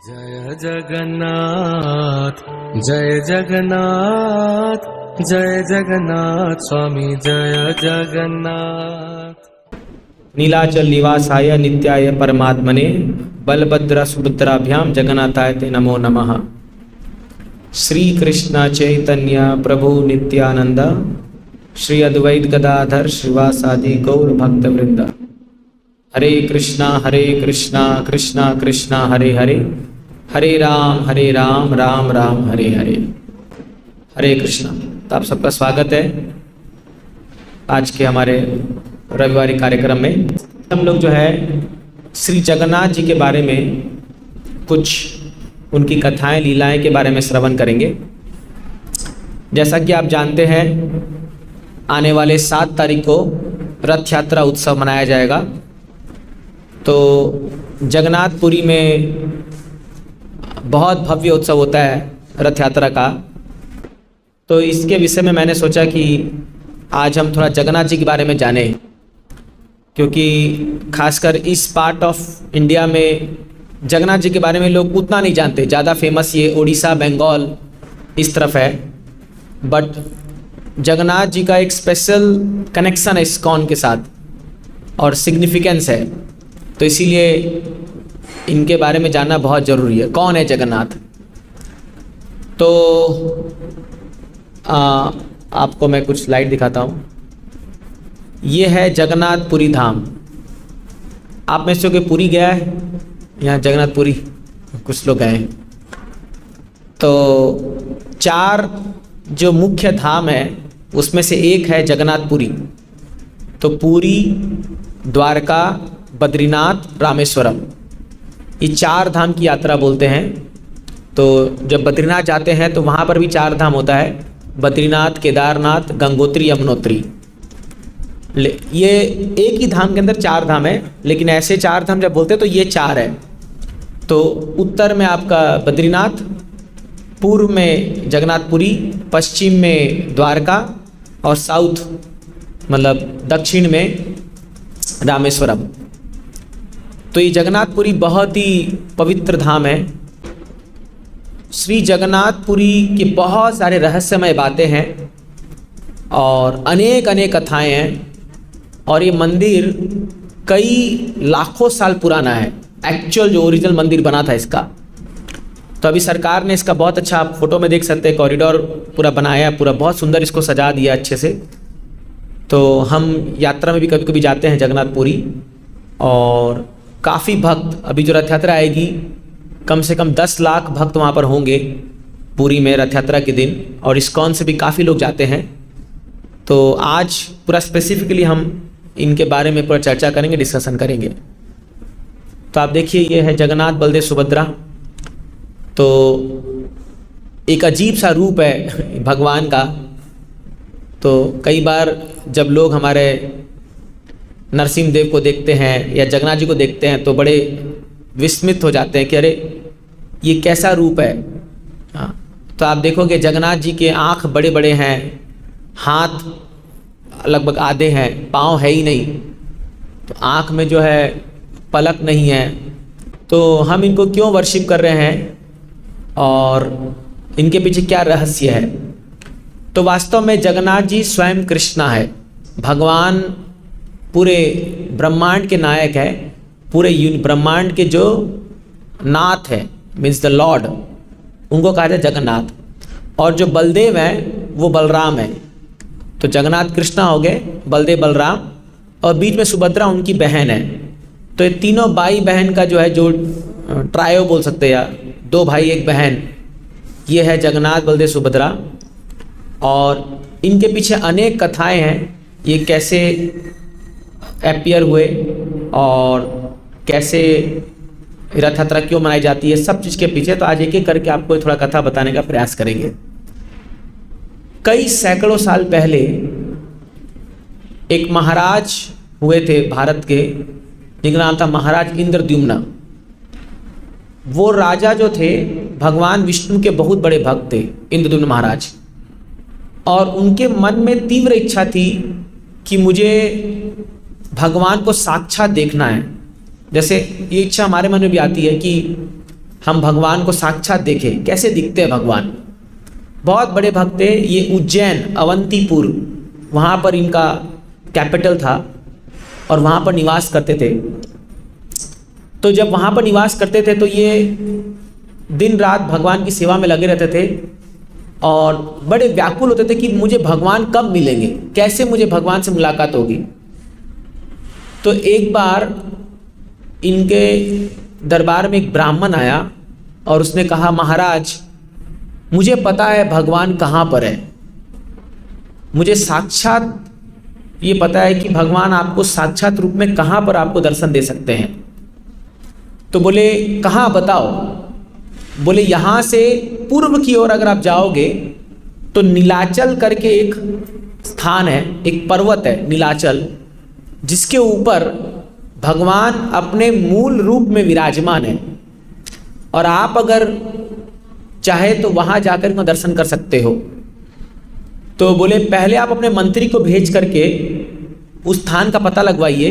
जय जगन्नाथ जय जगन्नाथ जय जगन्नाथ स्वामी जय जगन्नाथ। नीलाचल निवासाय नित्याय परमात्मने बलभद्र सुभद्राभ्याम जगन्नाथाय ते नमो नमः। श्री कृष्ण चैतन्य प्रभु नित्यानंद श्री अद्वैत गदाधर श्रीवासादि गौर भक्त वृंद। हरे कृष्णा कृष्णा कृष्णा हरे हरे, हरे राम राम राम हरे हरे। हरे कृष्णा। तो आप सबका स्वागत है आज के हमारे रविवारी कार्यक्रम में। हम लोग जो है श्री जगन्नाथ जी के बारे में कुछ उनकी कथाएं लीलाएं के बारे में श्रवण करेंगे। जैसा कि आप जानते हैं आने वाले 7 तारीख को रथ यात्रा उत्सव मनाया जाएगा। तो जगन्नाथपुरी में बहुत भव्य उत्सव होता है रथ यात्रा का। तो इसके विषय में मैंने सोचा कि आज हम थोड़ा जगन्नाथ जी के बारे में जानें, क्योंकि खासकर इस पार्ट ऑफ इंडिया में जगन्नाथ जी के बारे में लोग उतना नहीं जानते। ज़्यादा फेमस ये उड़ीसा बंगाल इस तरफ है, बट जगन्नाथ जी का एक स्पेशल कनेक्शन है इस्कॉन के साथ और सिग्निफिकेंस है। तो इसीलिए इनके बारे में जानना बहुत ज़रूरी है। कौन है जगन्नाथ? तो आपको मैं कुछ स्लाइड दिखाता हूँ। ये है जगन्नाथपुरी धाम। आप में से कोई पुरी गया है? यहाँ जगन्नाथपुरी कुछ लोग गए हैं। तो 4 जो मुख्य धाम है उसमें से एक है जगन्नाथपुरी। तो पुरी, द्वारका, बद्रीनाथ, रामेश्वरम, ये 4 धाम की यात्रा बोलते हैं। तो जब बद्रीनाथ जाते हैं तो वहाँ पर भी 4 धाम होता है, बद्रीनाथ, केदारनाथ, गंगोत्री, यमुनोत्री। ये एक ही धाम के अंदर 4 धाम है, लेकिन ऐसे 4 धाम जब बोलते हैं तो ये 4 है। तो उत्तर में आपका बद्रीनाथ, पूर्व में जगन्नाथपुरी, पश्चिम में द्वारका और साउथ मतलब दक्षिण में रामेश्वरम। तो ये जगन्नाथपुरी बहुत ही पवित्र धाम है। श्री जगन्नाथपुरी की बहुत सारे रहस्यमय बातें हैं और अनेक कथाएं हैं। और ये मंदिर कई लाखों साल पुराना है। एक्चुअल जो ओरिजिनल मंदिर बना था इसका, तो अभी सरकार ने इसका बहुत अच्छा, आप फोटो में देख सकते हैं, कॉरिडोर पूरा बनाया, पूरा बहुत सुंदर इसको सजा दिया अच्छे से। तो हम यात्रा में भी कभी कभी जाते हैं जगन्नाथपुरी, और काफ़ी भक्त, अभी जो रथ यात्रा आएगी कम से कम 10 लाख भक्त वहाँ पर होंगे पुरी में रथ यात्रा के दिन, और इस्कॉन से भी काफ़ी लोग जाते हैं। तो आज पूरा स्पेसिफिकली हम इनके बारे में पूरा चर्चा करेंगे, डिस्कशन करेंगे। तो आप देखिए ये है जगन्नाथ, बलदेव, सुभद्रा। तो एक अजीब सा रूप है भगवान का। तो कई बार जब लोग हमारे नरसिंह देव को देखते हैं या जगन्नाथ जी को देखते हैं तो बड़े विस्मित हो जाते हैं कि अरे ये कैसा रूप है। हाँ, तो आप देखोगे जगन्नाथ जी के आँख बड़े बड़े हैं, हाथ लगभग आधे हैं, पाँव है ही नहीं, तो आँख में जो है पलक नहीं है। तो हम इनको क्यों वर्शिप कर रहे हैं और इनके पीछे क्या रहस्य है? तो वास्तव में जगन्नाथ जी स्वयं कृष्णा है। भगवान पूरे ब्रह्मांड के नायक है, पूरे ब्रह्मांड के जो नाथ है, मीन्स द लॉर्ड, उनको कहा जाए जगन्नाथ। और जो बलदेव हैं वो बलराम है। तो जगन्नाथ कृष्णा हो गए, बलदेव बलराम, और बीच में सुभद्रा उनकी बहन है। तो ये तीनों भाई बहन का जो है, जो ट्रायो बोल सकते हैं, या 2 भाई 1 बहन, ये है जगन्नाथ, बलदेव, सुभद्रा। और इनके पीछे अनेक कथाएं हैं, ये कैसे अपीयर हुए और कैसे रथ यात्रा क्यों मनाई जाती है, सब चीज़ के पीछे। तो आज एक एक करके आपको थोड़ा कथा बताने का प्रयास करेंगे। कई सैकड़ों साल पहले एक महाराज हुए थे भारत के, जिनका नाम था महाराज इंद्रद्युम्न। वो राजा जो थे भगवान विष्णु के बहुत बड़े भक्त थे, इंद्रद्युम्न महाराज। और उनके मन में तीव्र इच्छा थी कि मुझे भगवान को साक्षात देखना है। जैसे ये इच्छा हमारे मन में भी आती है कि हम भगवान को साक्षात देखें, कैसे दिखते हैं भगवान। बहुत बड़े भक्त थे ये। उज्जैन अवंतीपुर वहाँ पर इनका कैपिटल था और वहाँ पर निवास करते थे। तो जब वहाँ पर निवास करते थे तो ये दिन रात भगवान की सेवा में लगे रहते थे और बड़े व्याकुल होते थे कि मुझे भगवान कब मिलेंगे, कैसे मुझे भगवान से मुलाकात होगी। तो एक बार इनके दरबार में एक ब्राह्मण आया और उसने कहा, महाराज मुझे पता है भगवान कहाँ पर है, मुझे साक्षात ये पता है कि भगवान आपको साक्षात रूप में कहाँ पर आपको दर्शन दे सकते हैं। तो बोले कहाँ बताओ। बोले यहाँ से पूर्व की ओर अगर आप जाओगे तो नीलाचल करके एक स्थान है, एक पर्वत है नीलाचल, जिसके ऊपर भगवान अपने मूल रूप में विराजमान है और आप अगर चाहे तो वहाँ जाकर उनका दर्शन कर सकते हो। तो बोले पहले आप अपने मंत्री को भेज करके उस स्थान का पता लगवाइए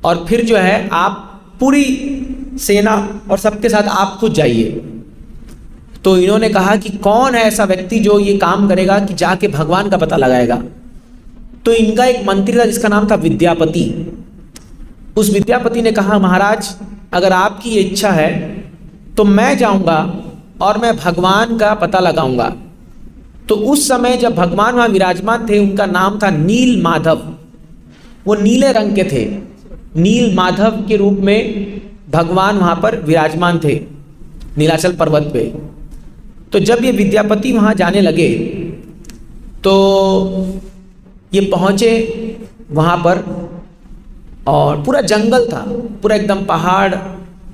और फिर जो है आप पूरी सेना और सबके साथ आप खुद जाइए। तो इन्होंने कहा कि कौन है ऐसा व्यक्ति जो ये काम करेगा कि जाके भगवान का पता लगाएगा। तो इनका एक मंत्री था जिसका नाम था विद्यापति। उस विद्यापति ने कहा, महाराज अगर आपकी ये इच्छा है तो मैं जाऊंगा और मैं भगवान का पता लगाऊंगा। तो उस समय जब भगवान वहाँ विराजमान थे, उनका नाम था नील माधव। वो नीले रंग के थे, नील माधव के रूप में भगवान वहाँ पर विराजमान थे नीलाचल पर्वत पे। तो जब ये विद्यापति वहाँ जाने लगे तो ये पहुँचे वहाँ पर और पूरा जंगल था, पूरा एकदम पहाड़,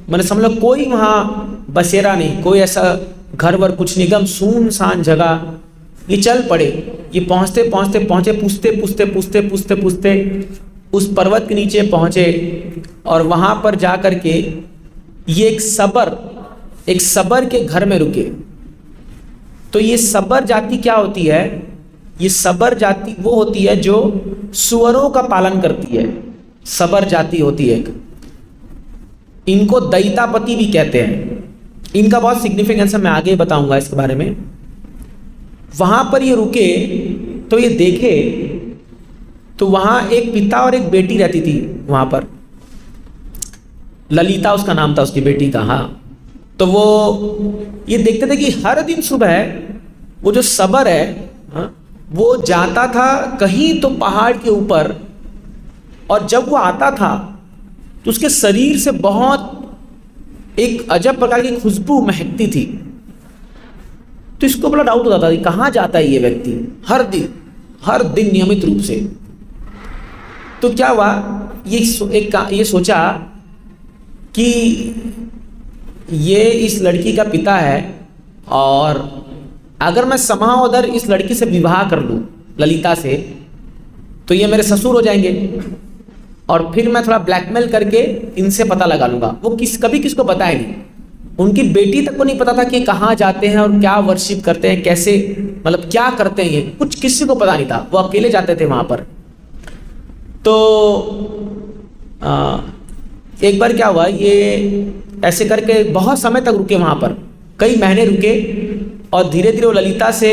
मैंने समझ लो कोई वहाँ बसेरा नहीं, कोई ऐसा घर वर कुछ नहीं, एकदम सुनसान जगह। ये चल पड़े, ये पहुँचते पूछते उस पर्वत के नीचे पहुँचे और वहाँ पर जा कर के ये एक सबर के घर में रुके। तो ये सबर जाति क्या होती है? ये सबर जाति वो होती है जो सुअरों का पालन करती है, सबर जाति होती है एक। इनको दैतापति भी कहते हैं। इनका बहुत सिग्निफिकेंस है, मैं आगे बताऊंगा इसके बारे में। वहाँ पर ये रुके तो ये देखे तो वहाँ एक पिता और एक बेटी रहती थी वहाँ पर, ललिता उसका नाम था उसकी बेटी का। हाँ, तो वो ये देखते थे कि हर दिन सुबह वो जो सबर है, हाँ, वो जाता था कहीं तो पहाड़ के ऊपर, और जब वो आता था तो उसके शरीर से बहुत एक अजब प्रकार की खुशबू महकती थी। तो इसको बड़ा डाउट होता था कि कहाँ जाता है ये व्यक्ति हर दिन नियमित रूप से। तो क्या हुआ, ये सोचा कि ये इस लड़की का पिता है और अगर मैं somehow उधर इस लड़की से विवाह कर लूँ ललिता से तो ये मेरे ससुर हो जाएंगे और फिर मैं थोड़ा ब्लैकमेल करके इनसे पता लगा लूँगा। वो कभी किसको पता ही नहीं, उनकी बेटी तक को नहीं पता था कि कहाँ जाते हैं और क्या वर्शिप करते हैं, कैसे मतलब क्या करते हैं, ये कुछ किसी को पता नहीं था। वो अकेले जाते थे वहाँ पर। तो एक बार क्या हुआ, ये ऐसे करके बहुत समय तक रुके वहाँ पर, कई महीने रुके और धीरे धीरे वो ललिता से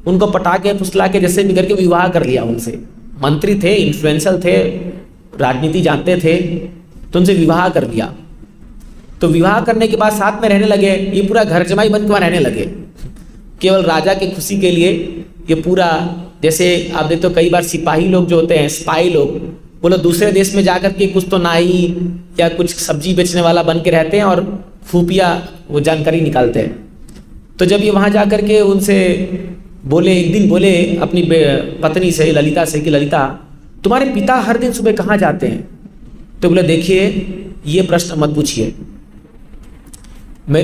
उनको पटा के फुसला के जैसे भी करके विवाह कर लिया उनसे। मंत्री थे, इन्फ्लुएंसर थे, राजनीति जानते थे, तो उनसे विवाह कर लिया। तो विवाह करने के बाद साथ में रहने लगे। ये पूरा घर जमाई बन के वहाँ रहने लगे, केवल राजा की खुशी के लिए। ये पूरा जैसे आप देखते हो कई बार सिपाही लोग जो होते हैं, स्पाई लोग, वो लोग दूसरे देश में जाकर के कुछ तो नाई या कुछ सब्जी बेचने वाला बन के रहते हैं और खुफिया वो जानकारी निकालते हैं। तो जब ये वहाँ जा कर के उनसे बोले, एक दिन बोले अपनी पत्नी से, ललिता से, कि ललिता तुम्हारे पिता हर दिन सुबह कहाँ जाते हैं? तो बोले देखिए ये प्रश्न मत पूछिए,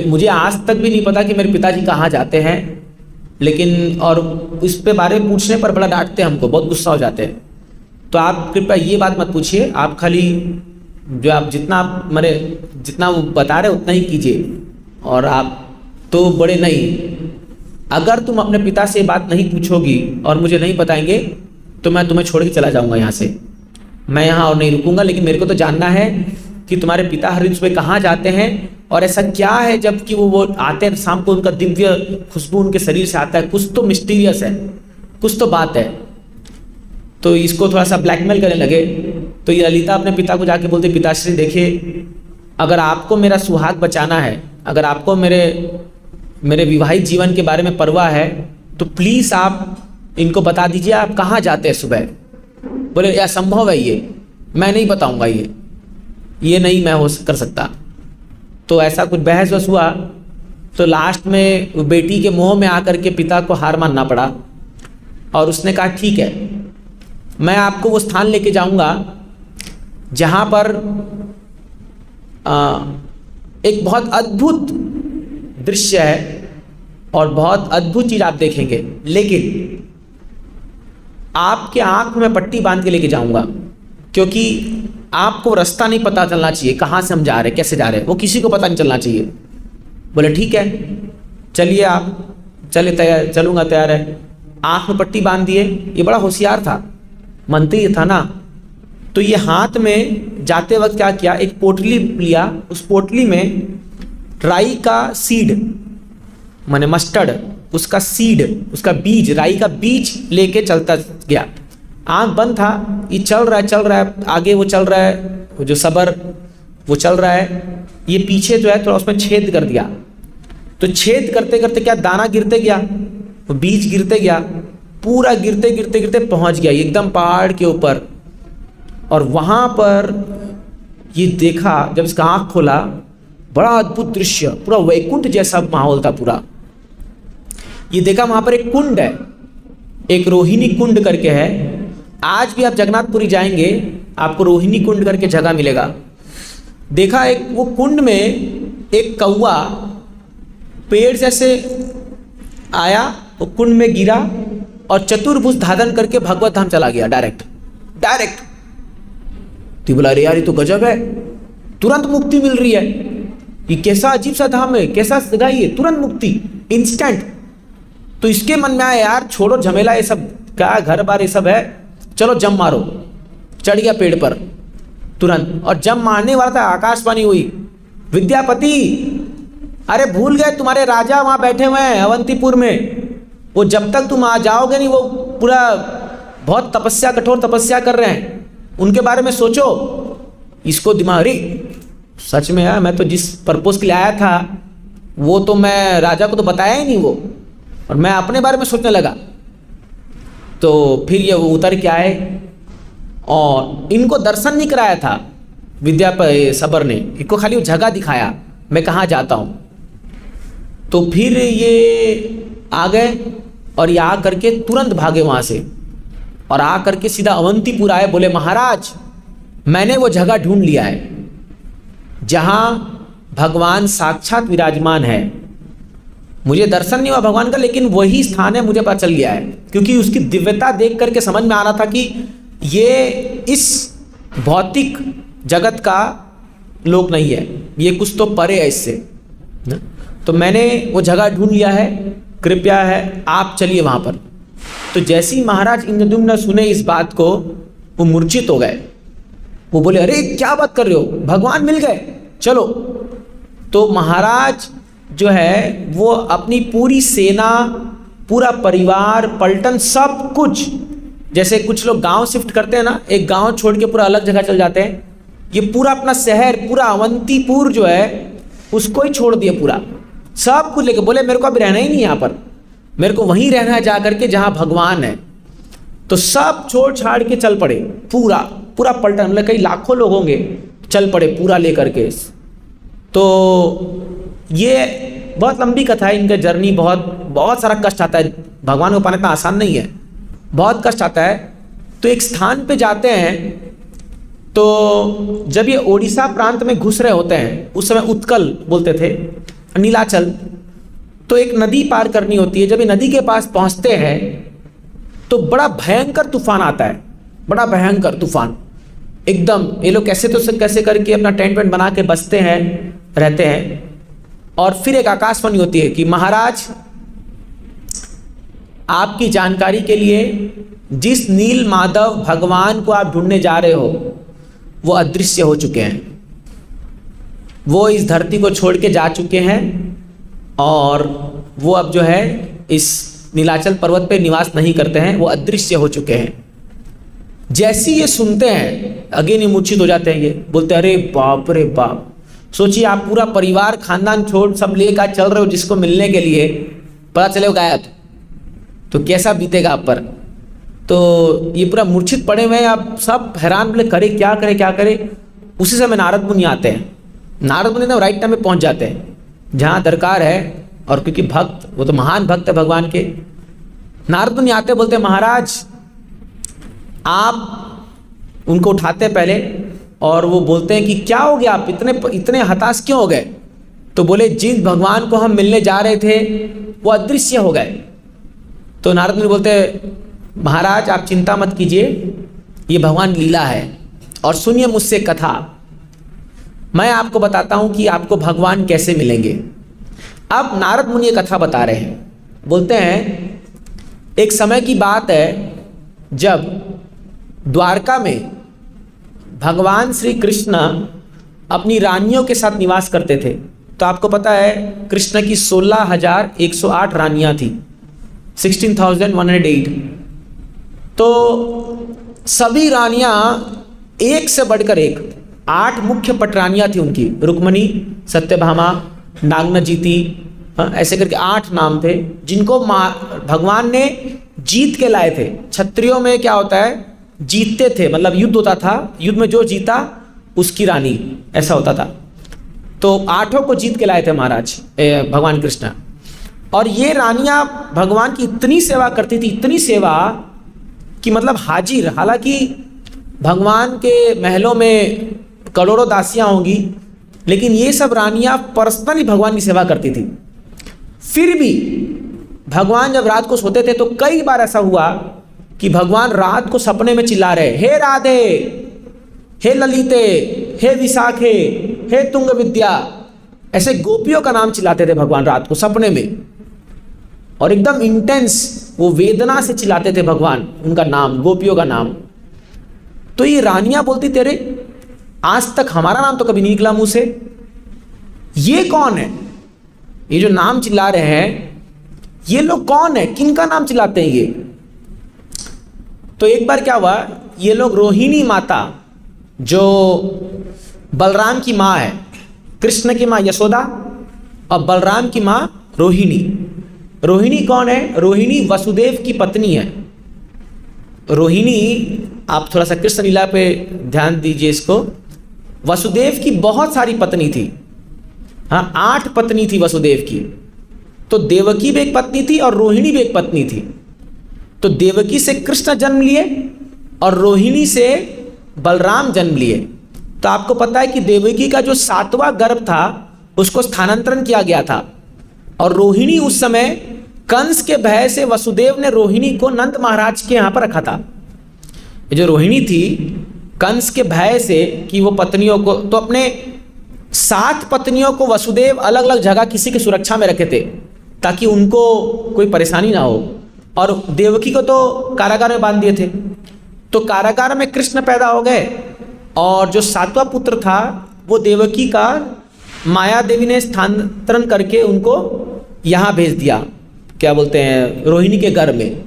मुझे आज तक भी नहीं पता कि मेरे पिताजी कहाँ जाते हैं, लेकिन और इस पे बारे में पूछने पर बड़ा डांटते हैं हमको, बहुत गुस्सा हो जाते हैं। तो आप कृपया ये बात मत पूछिए, आप खाली जो आप जितना वो बता रहे उतना ही कीजिए। और आप तो बड़े नहीं, अगर तुम अपने पिता से बात नहीं पूछोगी और मुझे नहीं बताएंगे तो मैं तुम्हें छोड़ के चला जाऊंगा यहाँ से, मैं यहाँ और नहीं रुकूंगा। लेकिन मेरे को तो जानना है कि तुम्हारे पिता हर दिन सुबह कहाँ जाते हैं और ऐसा क्या है जबकि वो आते हैं शाम को, उनका दिव्य खुशबू उनके शरीर से आता है, कुछ तो मिस्टीरियस है, कुछ तो बात है। तो इसको थोड़ा सा ब्लैकमेल करने लगे। तो ये ललिता अपने पिता को जाके बोलते, पिताश्री देखिए, अगर आपको मेरा सुहाग बचाना है, अगर आपको मेरे विवाहित जीवन के बारे में परवाह है, तो प्लीज़ आप इनको बता दीजिए आप कहाँ जाते हैं सुबह। बोले यह असंभव है, ये मैं नहीं बताऊंगा, ये नहीं मैं हो कर सकता। तो ऐसा कुछ बहस वस हुआ। तो लास्ट में बेटी के मोह में आकर के पिता को हार मानना पड़ा और उसने कहा ठीक है, मैं आपको वो स्थान लेके जाऊंगा जहाँ पर एक बहुत अद्भुत दृश्य है और बहुत अद्भुत चीज़ आप देखेंगे, लेकिन आपके आँख में पट्टी बांध के लेके जाऊंगा, क्योंकि आपको रास्ता नहीं पता चलना चाहिए, कहाँ से हम जा रहे हैं, कैसे जा रहे हैं, वो किसी को पता नहीं चलना चाहिए। बोले ठीक है, चलिए आप चले, तैयार, चलूँगा, तैयार है। आँख में पट्टी बांध दिए। ये बड़ा होशियार था, मंत्री था ना। तो ये हाथ में जाते वक्त क्या किया, एक पोटली लिया, उस पोटली में राई का सीड, माने मस्टर्ड, उसका सीड, उसका बीज, राई का बीज लेके चलता गया। आंख बंद था, ये चल रहा है, आगे वो चल रहा है, वो जो सबर वो चल रहा है, ये पीछे जो है थोड़ा उसमें छेद कर दिया। तो छेद करते करते क्या दाना गिरते गया, वो बीज गिरते गया, पूरा गिरते गिरते गिरते पहुंच गया एकदम पहाड़ के ऊपर। और वहाँ पर ये देखा, जब इसका आँख खोला, बड़ा अद्भुत दृश्य, पूरा वैकुंठ जैसा माहौल था पूरा। ये देखा वहाँ पर एक कुंड है, एक रोहिणी कुंड करके है। आज भी आप जगन्नाथपुरी जाएंगे, आपको रोहिणी कुंड करके जगह मिलेगा। देखा एक वो कुंड में एक कौवा पेड़ जैसे आया, वो कुंड में गिरा और चतुर्भुज धारण करके भगवत धाम चला गया डायरेक्ट। तो बोला अरे यार, ये तो गजब है, तुरंत मुक्ति मिल रही है, ये कैसा अजीब सा धाम है, कैसा जगह ये, तुरंत मुक्ति, इंस्टेंट। तो इसके मन में आया यार छोड़ो झमेला, ये सब क्या घर बार ये सब है, चलो जम मारो। चढ़ गया पेड़ पर तुरंत, और जम मारने वाला था, आकाशवाणी हुई, विद्यापति अरे भूल गए तुम्हारे राजा वहां बैठे हुए हैं अवंतीपुर में, वो जब तक तुम आ जाओगे नहीं, वो पूरा बहुत तपस्या, कठोर तपस्या कर रहे हैं, उनके बारे में सोचो। इसको दिमाग, अरे सच में यार, मैं तो जिस पर्पस के लिए आया था वो तो मैं राजा को तो बताया ही नहीं वो, और मैं अपने बारे में सोचने लगा। तो फिर ये वो उतर के आए और इनको दर्शन नहीं कराया था सबर ने, इनको खाली वो जगह दिखाया, मैं कहाँ जाता हूँ। तो फिर ये आ गए और ये आ करके तुरंत भागे वहाँ से और आ करके सीधा अवंतीपुर आए। बोले महाराज, मैंने वो जगह ढूंढ लिया है जहाँ भगवान साक्षात विराजमान है। मुझे दर्शन नहीं हुआ भगवान का, लेकिन वही स्थान है, मुझे पता चल गया है, क्योंकि उसकी दिव्यता देख करके समझ में आ रहा था कि ये इस भौतिक जगत का लोक नहीं है, ये कुछ तो परे है इससे। तो मैंने वो जगह ढूंढ लिया है, कृपया है आप चलिए वहाँ पर। तो जैसे ही महाराज इंद्रद्युम्न सुने इस बात को, वो मूर्छित हो गए। वो बोले अरे क्या बात कर रहे हो, भगवान मिल गए, चलो। तो महाराज जो है वो अपनी पूरी सेना, पूरा परिवार, पलटन, सब कुछ, जैसे कुछ लोग गांव शिफ्ट करते हैं ना, एक गांव छोड़ के पूरा अलग जगह चल जाते हैं, ये पूरा अपना शहर, पूरा अवंतीपुर जो है उसको ही छोड़ दिया, पूरा सब कुछ लेके। बोले मेरे को अब रहना ही नहीं यहाँ पर, मेरे को वहीं रहना है जा करके जहाँ भगवान है। तो सब छोड़ छाड़ के चल पड़े, पूरा पलटन, मतलब कई लाखों लोग होंगे, चल पड़े पूरा लेकर के। तो ये बहुत लंबी कथा है, इनका जर्नी बहुत सारा कष्ट आता है, भगवान को पाना इतना आसान नहीं है, बहुत कष्ट आता है। तो एक स्थान पे जाते हैं, तो जब ये ओडिशा प्रांत में घुस रहे होते हैं, उस समय उत्कल बोलते थे, नीलाचल, तो एक नदी पार करनी होती है। जब ये नदी के पास पहुंचते हैं तो बड़ा भयंकर तूफान आता है, बड़ा भयंकर तूफान एकदम। ये लोग कैसे करके अपना टेंट वेंट बना के बसते हैं, रहते हैं। और फिर एक आकाशवाणी होती है कि महाराज आपकी जानकारी के लिए, जिस नील माधव भगवान को आप ढूंढने जा रहे हो वो अदृश्य हो चुके हैं। वो इस धरती को छोड़ के जा चुके हैं और वो अब जो है इस नीलाचल पर्वत पे निवास नहीं करते हैं, वो अदृश्य हो चुके हैं। जैसे ये सुनते हैं अगेन ही मूर्छित हो जाते हैं, ये बोलते हैं अरे बाप रे बाप। सोचिए आप पूरा परिवार खानदान छोड़ सब लेकर चल रहे हो जिसको मिलने के लिए, पता चले वो गायब, तो कैसा बीतेगा आप पर। तो ये पूरा मूर्छित पड़े हुए हैं, आप सब हैरान, बोले करे क्या करे क्या करे। उसी समय नारद मुनि आते हैं। नारद मुनि तो राइट टाइम में पहुंच जाते हैं जहाँ दरकार है, और क्योंकि भक्त, वो तो महान भक्त है भगवान के। नारद मुनि आते बोलते महाराज आप, उनको उठाते पहले और वो बोलते हैं कि क्या हो गया, आप इतने हताश क्यों हो गए। तो बोले जिस भगवान को हम मिलने जा रहे थे वो अदृश्य हो गए। तो नारद मुनि बोलते महाराज आप चिंता मत कीजिए, ये भगवान लीला है, और सुनिए मुझसे कथा। मैं आपको बताता हूं कि आपको भगवान कैसे मिलेंगे। अब नारद मुनि ये कथा बता रहे हैं, बोलते हैं एक समय की बात है जब द्वारका में भगवान श्री कृष्ण अपनी रानियों के साथ निवास करते थे। तो आपको पता है कृष्ण की 16,108 रानियां थी, 16,108। तो सभी रानियां एक से बढ़कर एक, 8 मुख्य पटरानियां थी उनकी, रुक्मणी, सत्यभामा, नागनजीति, ऐसे करके 8 नाम थे जिनको भगवान ने जीत के लाए थे। क्षत्रियों में क्या होता है, जीतते थे, मतलब युद्ध होता था, युद्ध में जो जीता उसकी रानी, ऐसा होता था। तो 8 को जीत के लाए थे महाराज भगवान कृष्ण। और ये रानियां भगवान की इतनी सेवा करती थी, इतनी सेवा कि मतलब हाजिर, हालांकि भगवान के महलों में करोड़ों दासियां होंगी, लेकिन ये सब रानियां पर्सनली भगवान की सेवा करती थी। फिर भी भगवान जब रात को सोते थे तो कई बार ऐसा हुआ कि भगवान रात को सपने में चिल्ला रहे, हे राधे, हे ललिते, हे विशाखे, हे तुंग विद्या, ऐसे गोपियों का नाम चिल्लाते थे भगवान रात को सपने में, और एकदम इंटेंस वो वेदना से चिल्लाते थे भगवान उनका नाम, गोपियों का नाम। तो ये रानियां बोलती तेरे आज तक हमारा नाम तो कभी नहीं निकला मुंह से, ये कौन है, ये जो नाम चिल्ला रहे हैं ये लोग कौन है, किनका नाम चिल्लाते हैं ये। तो एक बार क्या हुआ, ये लोग रोहिणी माता जो बलराम की माँ है, कृष्ण की माँ यशोदा और बलराम की माँ रोहिणी। रोहिणी कौन है, रोहिणी वसुदेव की पत्नी है। रोहिणी, आप थोड़ा सा कृष्ण लीला पे ध्यान दीजिए इसको, वसुदेव की बहुत सारी पत्नी थी, हाँ 8 पत्नी थी वसुदेव की। तो देवकी भी एक पत्नी थी और रोहिणी भी एक पत्नी थी। तो देवकी से कृष्ण जन्म लिए और रोहिणी से बलराम जन्म लिए। तो आपको पता है कि देवकी का जो 7वां गर्भ था उसको स्थानांतरण किया गया था, और रोहिणी उस समय कंस के भय से वसुदेव ने रोहिणी को नंद महाराज के यहाँ पर रखा था। ये जो रोहिणी थी कंस के भय से कि वो पत्नियों को, तो अपने 7 पत्नियों को वसुदेव अलग अलग जगह किसी की सुरक्षा में रखे थे ताकि उनको कोई परेशानी ना हो, और देवकी को तो कारागार में बांध दिए थे। तो कारागार में कृष्ण पैदा हो गए, और जो 7वां पुत्र था वो देवकी का माया देवी ने स्थानांतरण करके उनको यहाँ भेज दिया, क्या बोलते हैं, रोहिणी के गर्भ में।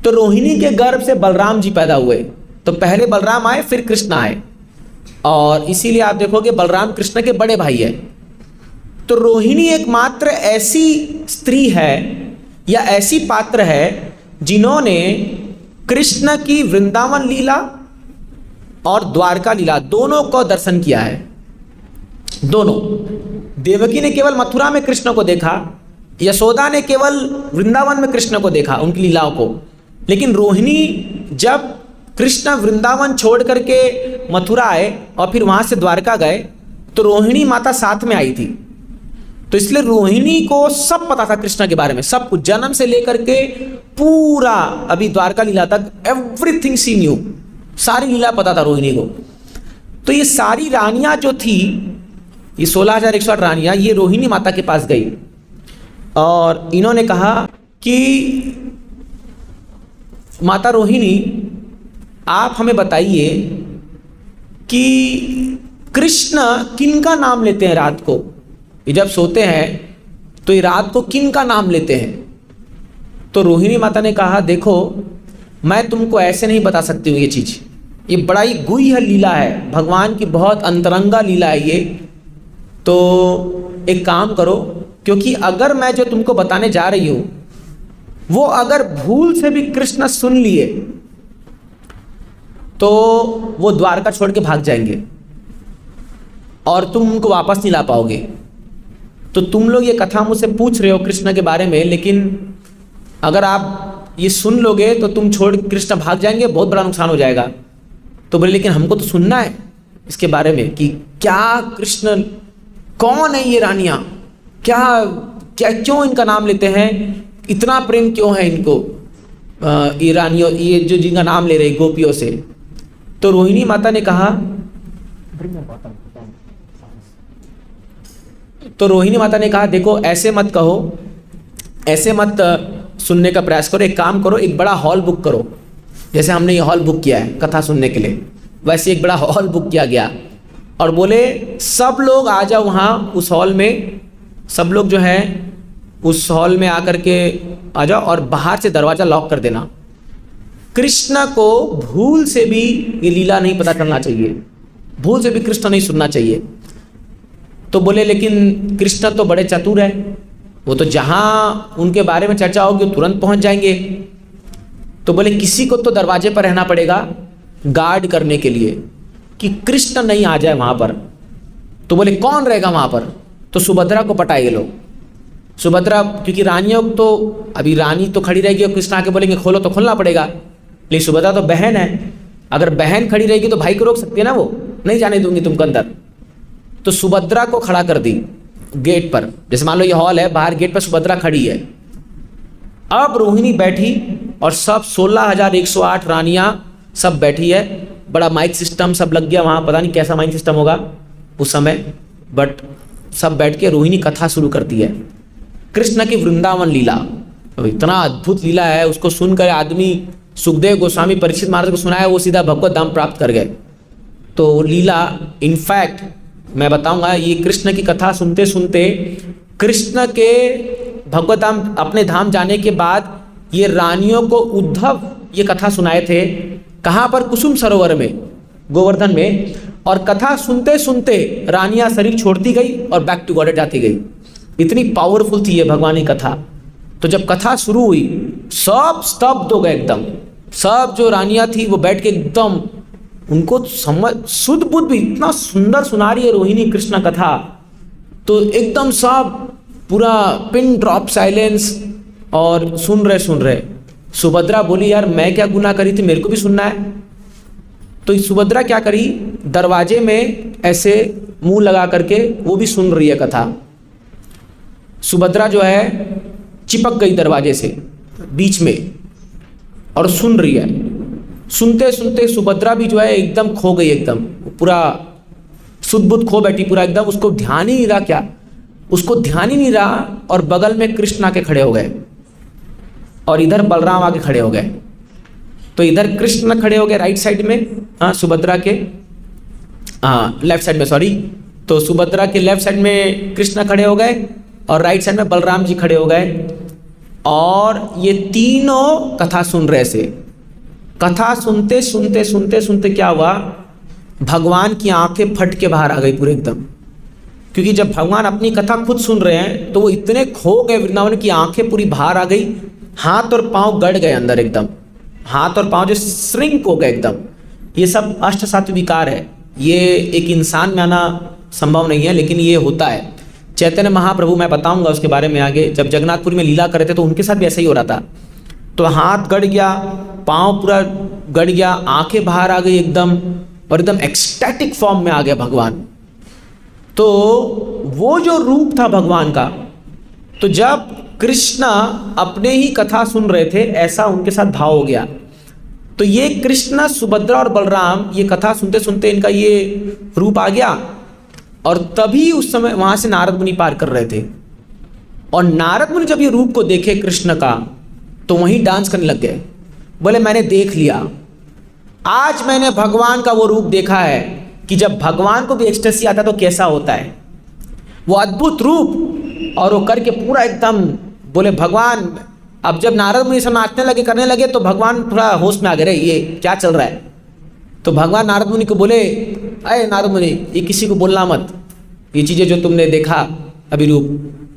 तो रोहिणी के गर्भ से बलराम जी पैदा हुए। तो पहले बलराम आए फिर कृष्ण आए, और इसीलिए आप देखोगे बलराम कृष्ण के बड़े भाई है। तो रोहिणी एकमात्र ऐसी स्त्री है या ऐसी पात्र है जिन्होंने कृष्ण की वृंदावन लीला और द्वारका लीला दोनों को दर्शन किया है। दोनों, देवकी ने केवल मथुरा में कृष्ण को देखा, यशोदा ने केवल वृंदावन में कृष्ण को देखा, उनकी लीलाओं को। लेकिन रोहिणी जब कृष्ण वृंदावन छोड़ करके मथुरा आए और फिर वहां से द्वारका गए, तो रोहिणी माता साथ में आई थी। तो इसलिए रोहिणी को सब पता था कृष्ण के बारे में, सब कुछ, जन्म से लेकर के पूरा अभी द्वारका लीला तक एवरीथिंग शी न्यू, सारी लीला पता था रोहिणी को। तो ये सारी रानियां जो थी, ये 16,108 रानियां, ये रोहिणी माता के पास गई और इन्होंने कहा कि माता रोहिणी आप हमें बताइए कि कृष्ण किन का नाम लेते हैं रात को? ये जब सोते हैं तो ये रात को किन का नाम लेते हैं? तो रोहिणी माता ने कहा, देखो मैं तुमको ऐसे नहीं बता सकती हूँ ये चीज़, ये बड़ा ही गुह्य लीला है, भगवान की बहुत अंतरंगा लीला है ये। तो एक काम करो, क्योंकि अगर मैं जो तुमको बताने जा रही हूँ वो अगर भूल से भी कृष्ण सुन लिए तो वो द्वारका छोड़ के भाग जाएंगे और तुम उनको वापस नहीं ला पाओगे। तो तुम लोग ये कथा मुझसे पूछ रहे हो कृष्ण के बारे में, लेकिन अगर आप ये सुन लोगे तो तुम छोड़ कृष्ण भाग जाएंगे, बहुत बड़ा नुकसान हो जाएगा। तो बोले लेकिन हमको तो सुनना है इसके बारे में कि क्या कृष्ण, कौन है ये रानियां, क्या क्या क्यों इनका नाम लेते हैं, इतना प्रेम क्यों है इनको ये रानियों, ये जो जिनका नाम ले रहे गोपियों से। तो रोहिणी माता ने कहा, देखो ऐसे मत कहो, ऐसे मत सुनने का प्रयास करो, एक काम करो, एक बड़ा हॉल बुक करो, जैसे हमने ये हॉल बुक किया है कथा सुनने के लिए, वैसे एक बड़ा हॉल बुक किया गया और बोले सब लोग आ जाओ वहाँ उस हॉल में, सब लोग जो है उस हॉल में आकर के आ जाओ और बाहर से दरवाज़ा लॉक कर देना। कृष्ण को भूल से भी ये लीला नहीं पता करना चाहिए, भूल से भी कृष्ण नहीं सुनना चाहिए। तो बोले लेकिन कृष्ण तो बड़े चतुर है, वो तो जहाँ उनके बारे में चर्चा होगी तुरंत पहुँच जाएंगे। तो बोले किसी को तो दरवाजे पर रहना पड़ेगा गार्ड करने के लिए कि कृष्ण नहीं आ जाए वहाँ पर। तो बोले कौन रहेगा वहाँ पर? तो सुभद्रा को पटाए लोग। सुभद्रा, क्योंकि रानियों तो अभी रानी तो खड़ी रहेगी और कृष्ण आके बोलेंगे खोलो तो खोलना पड़ेगा, लेकिन सुभद्रा तो बहन है, अगर बहन खड़ी रहेगी तो भाई को रोक सकती है ना, वो नहीं जाने दूंगी तुमको अंदर। तो सुभद्रा को खड़ा कर दी गेट पर, जैसे मान लो ये हॉल है, बाहर गेट पर सुभद्रा खड़ी है। अब रोहिणी बैठी और सब 16,108 रानियां सब बैठी है, बड़ा माइक सिस्टम सब लग गया वहाँ, पता नहीं कैसा माइक सिस्टम होगा उस समय, बट सब बैठ के रोहिणी कथा शुरू करती है कृष्ण की वृंदावन लीला। तो इतना अद्भुत लीला है, उसको सुनकर आदमी सुखदेव गोस्वामी परीक्षित महाराज को सुनाया, वो सीधा भगवत धाम प्राप्त कर गए। तो लीला इनफैक्ट मैं बताऊंगा, ये कृष्ण की कथा सुनते सुनते कृष्ण के भगवत धाम अपने धाम जाने के बाद ये रानियों को उद्धव ये कथा सुनाए थे। कहाँ पर? कुसुम सरोवर में, गोवर्धन में। और कथा सुनते सुनते रानियां शरीर छोड़ती गई और बैक टू गॉडेड जाती गई। इतनी पावरफुल थी ये भगवान की कथा। तो जब कथा शुरू हुई सब स्तब्ध हो गए एकदम, सब जो रानियां थी वो बैठ के एकदम, उनको समझ शुद्ध बुद्ध भी इतना सुंदर सुना रही है रोहिणी कृष्ण कथा, तो एकदम सब पूरा पिन ड्रॉप साइलेंस और सुन रहे। सुभद्रा बोली यार मैं क्या गुनाह करी थी, मेरे को भी सुनना है। तो सुभद्रा क्या करी, दरवाजे में ऐसे मुंह लगा करके वो भी सुन रही है कथा। सुभद्रा जो है चिपक गई दरवाजे से बीच में और सुन रही है। सुनते सुनते सुभद्रा भी जो है एकदम खो गई, एकदम पूरा सुध बुद्ध खो बैठी पूरा एकदम, उसको ध्यान ही नहीं रहा, क्या उसको ध्यान ही नहीं रहा। और बगल में कृष्ण आके खड़े हो गए और इधर बलराम आके खड़े हो गए। तो इधर कृष्ण खड़े हो गए राइट साइड में, हाँ सुभद्रा के, हाँ लेफ्ट साइड में, सॉरी। तो सुभद्रा के लेफ्ट साइड में कृष्ण खड़े हो गए और राइट साइड में बलराम जी खड़े हो गए। और ये तीनों कथा सुन रहे थे। कथा सुनते सुनते सुनते सुनते क्या हुआ, भगवान की आंखें फट के बाहर आ गई पूरे एकदम। क्योंकि जब भगवान अपनी कथा खुद सुन रहे हैं तो वो इतने खो गए वृंदावन की, आंखें पूरी बाहर आ गई, हाथ और पांव गड़ गए अंदर एकदम, हाथ और पांव जो श्रिंक हो गए एकदम। ये सब अष्ट सात्विक विकार है, ये एक इंसान में आना संभव नहीं है, लेकिन ये होता है। चैतन्य महाप्रभु, मैं बताऊंगा उसके बारे में आगे, जब जगन्नाथपुरी में लीला कर रहे थे तो उनके साथ भी ऐसा ही हो रहा था। तो हाथ गड़ गया, पांव पूरा गड़ गया, आंखें बाहर आ गई एकदम, और एकदम एक्सटैटिक फॉर्म में आ गया भगवान। तो वो जो रूप था भगवान का, तो जब कृष्ण अपने ही कथा सुन रहे थे ऐसा उनके साथ भाव हो गया। तो ये कृष्ण, सुभद्रा और बलराम ये कथा सुनते सुनते इनका ये रूप आ गया। और तभी उस समय वहाँ से नारद मुनि पार कर रहे थे, और नारद मुनि जब ये रूप को देखे कृष्ण का तो वहीं डांस करने लग गए। बोले मैंने देख लिया, आज मैंने भगवान का वो रूप देखा है कि जब भगवान को भी एक्सटेसी आता तो कैसा होता है, वो अद्भुत रूप और वो करके पूरा एकदम बोले भगवान। अब जब नारद मुनि सब नाचने लगे करने लगे तो भगवान थोड़ा होश में आ गए, रे ये क्या चल रहा है। तो भगवान नारद मुनि को बोले, अरे नारद मुनि ये किसी को बोलना मत, ये चीज़ें जो तुमने देखा अभी रूप।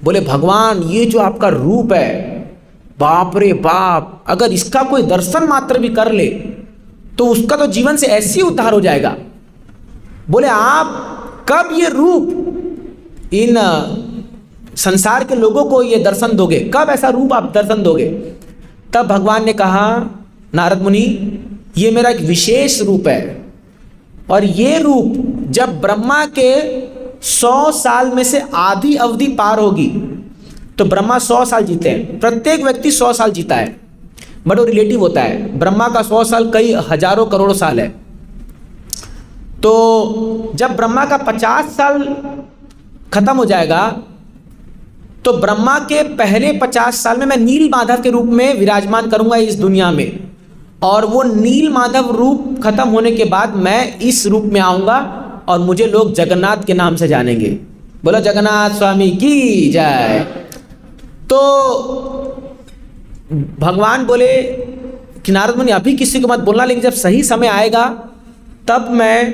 बोले भगवान ये जो आपका रूप है, बाप रे बाप, अगर इसका कोई दर्शन मात्र भी कर ले तो उसका तो जीवन से ऐसे ही उद्धार हो जाएगा। बोले आप कब ये रूप इन संसार के लोगों को ये दर्शन दोगे, कब ऐसा रूप आप दर्शन दोगे। तब भगवान ने कहा, नारद मुनि ये मेरा एक विशेष रूप है, और ये रूप जब ब्रह्मा के 100 साल में से आधी अवधि पार होगी, तो ब्रह्मा 100 साल जीते हैं, प्रत्येक व्यक्ति 100 साल जीता है, बट वो रिलेटिव होता है। ब्रह्मा का 100 साल कई हजारों करोड़ों साल है। तो जब ब्रह्मा का 50 साल खत्म हो जाएगा तो ब्रह्मा के पहले 50 साल में मैं नील माधव के रूप में विराजमान करूंगा इस दुनिया में, और वो नील माधव रूप खत्म होने के बाद मैं इस रूप में आऊंगा और मुझे लोग जगन्नाथ के नाम से जानेंगे। बोलो जगन्नाथ स्वामी की जय। तो भगवान बोले कि नारद मुनि अभी किसी को मत बोलना, लेकिन जब सही समय आएगा तब मैं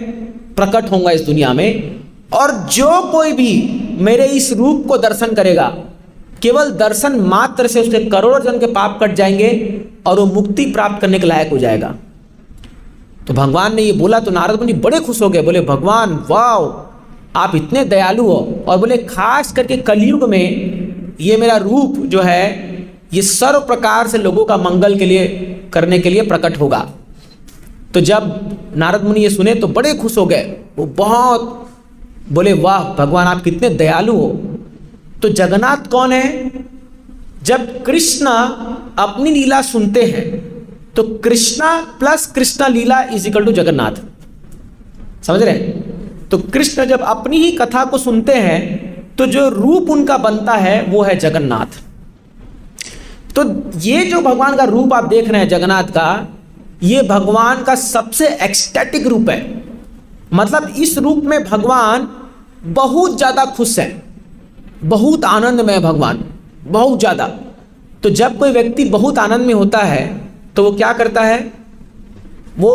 प्रकट होऊंगा इस दुनिया में, और जो कोई भी मेरे इस रूप को दर्शन करेगा, केवल दर्शन मात्र से उसके करोड़ों जन्म के पाप कट जाएंगे और वो मुक्ति प्राप्त करने के लायक हो जाएगा। तो भगवान ने ये बोला तो नारद मुनि बड़े खुश हो गए, बोले भगवान वाह आप इतने दयालु हो, और बोले खास करके कलयुग में ये मेरा रूप जो है ये सर्व प्रकार से लोगों का मंगल के लिए करने के लिए प्रकट होगा। तो जब नारद मुनि ये सुने तो बड़े खुश हो गए, वो बहुत बोले वाह भगवान आप कितने दयालु हो। तो जगन्नाथ कौन है? जब कृष्ण अपनी लीला सुनते हैं तो कृष्णा प्लस कृष्णा लीला इज इक्वल टू जगन्नाथ, समझ रहे हैं? तो कृष्ण जब अपनी ही कथा को सुनते हैं तो जो रूप उनका बनता है वो है जगन्नाथ। तो ये जो भगवान का रूप आप देख रहे हैं जगन्नाथ का, ये भगवान का सबसे एक्सटैटिक रूप है। मतलब इस रूप में भगवान बहुत ज़्यादा खुश है, बहुत आनंद में है भगवान, बहुत ज़्यादा। तो जब कोई व्यक्ति बहुत आनंद में होता है तो वो क्या करता है, वो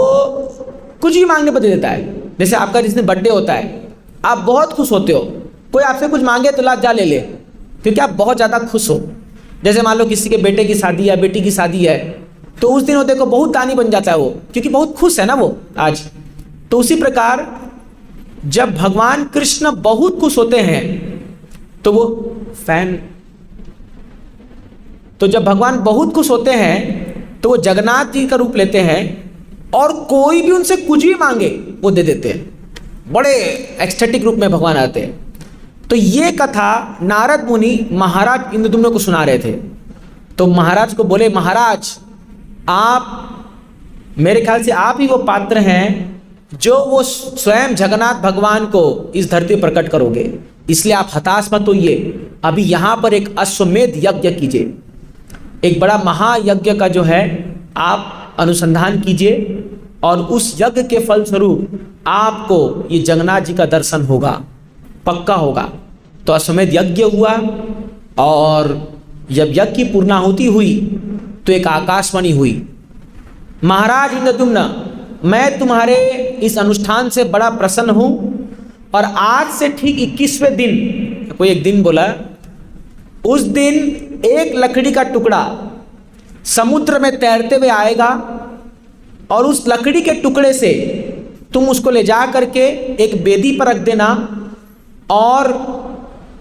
कुछ भी मांगने पर दे देता है। जैसे आपका जिस दिन बर्थडे होता है, आप बहुत खुश होते हो, कोई आपसे कुछ मांगे तो ला जा ले ले, क्योंकि आप बहुत ज़्यादा खुश हो। जैसे मान लो किसी के बेटे की शादी है, बेटी की शादी है, तो उस दिन वो देखो बहुत दानी बन जाता है वो, क्योंकि बहुत खुश है ना वो आज। तो उसी प्रकार जब भगवान कृष्ण बहुत खुश होते हैं तो वो तो जब भगवान बहुत खुश होते हैं तो वो जगन्नाथ जी का रूप लेते हैं, और कोई भी उनसे कुछ भी मांगे वो दे देते हैं। बड़े एक्सटेटिक रूप में भगवान आते हैं। तो ये कथा नारद मुनि महाराज इंद्रद्युम्न को सुना रहे थे। तो महाराज को बोले, महाराज आप मेरे ख्याल से आप ही वो पात्र हैं जो वो स्वयं जगन्नाथ भगवान को इस धरती पर प्रकट करोगे, इसलिए आप हताश मत होइए। अभी यहाँ पर एक अश्वमेध यज्ञ कीजिए, एक बड़ा महायज्ञ का जो है आप अनुसंधान कीजिए, और उस यज्ञ के फलस्वरूप आपको ये जगन्नाथ जी का दर्शन होगा, पक्का होगा। तो अश्वमेध यज्ञ हुआ, और जब यज्ञ की पूर्णाहुति हुई तो एक आकाशवाणी हुई, महाराज इंद्रद्युम्न मैं तुम्हारे इस अनुष्ठान से बड़ा प्रसन्न हूँ, और आज से ठीक 21वें दिन, कोई एक दिन बोला, उस दिन एक लकड़ी का टुकड़ा समुद्र में तैरते हुए आएगा, और उस लकड़ी के टुकड़े से तुम उसको ले जा करके एक वेदी पर रख देना और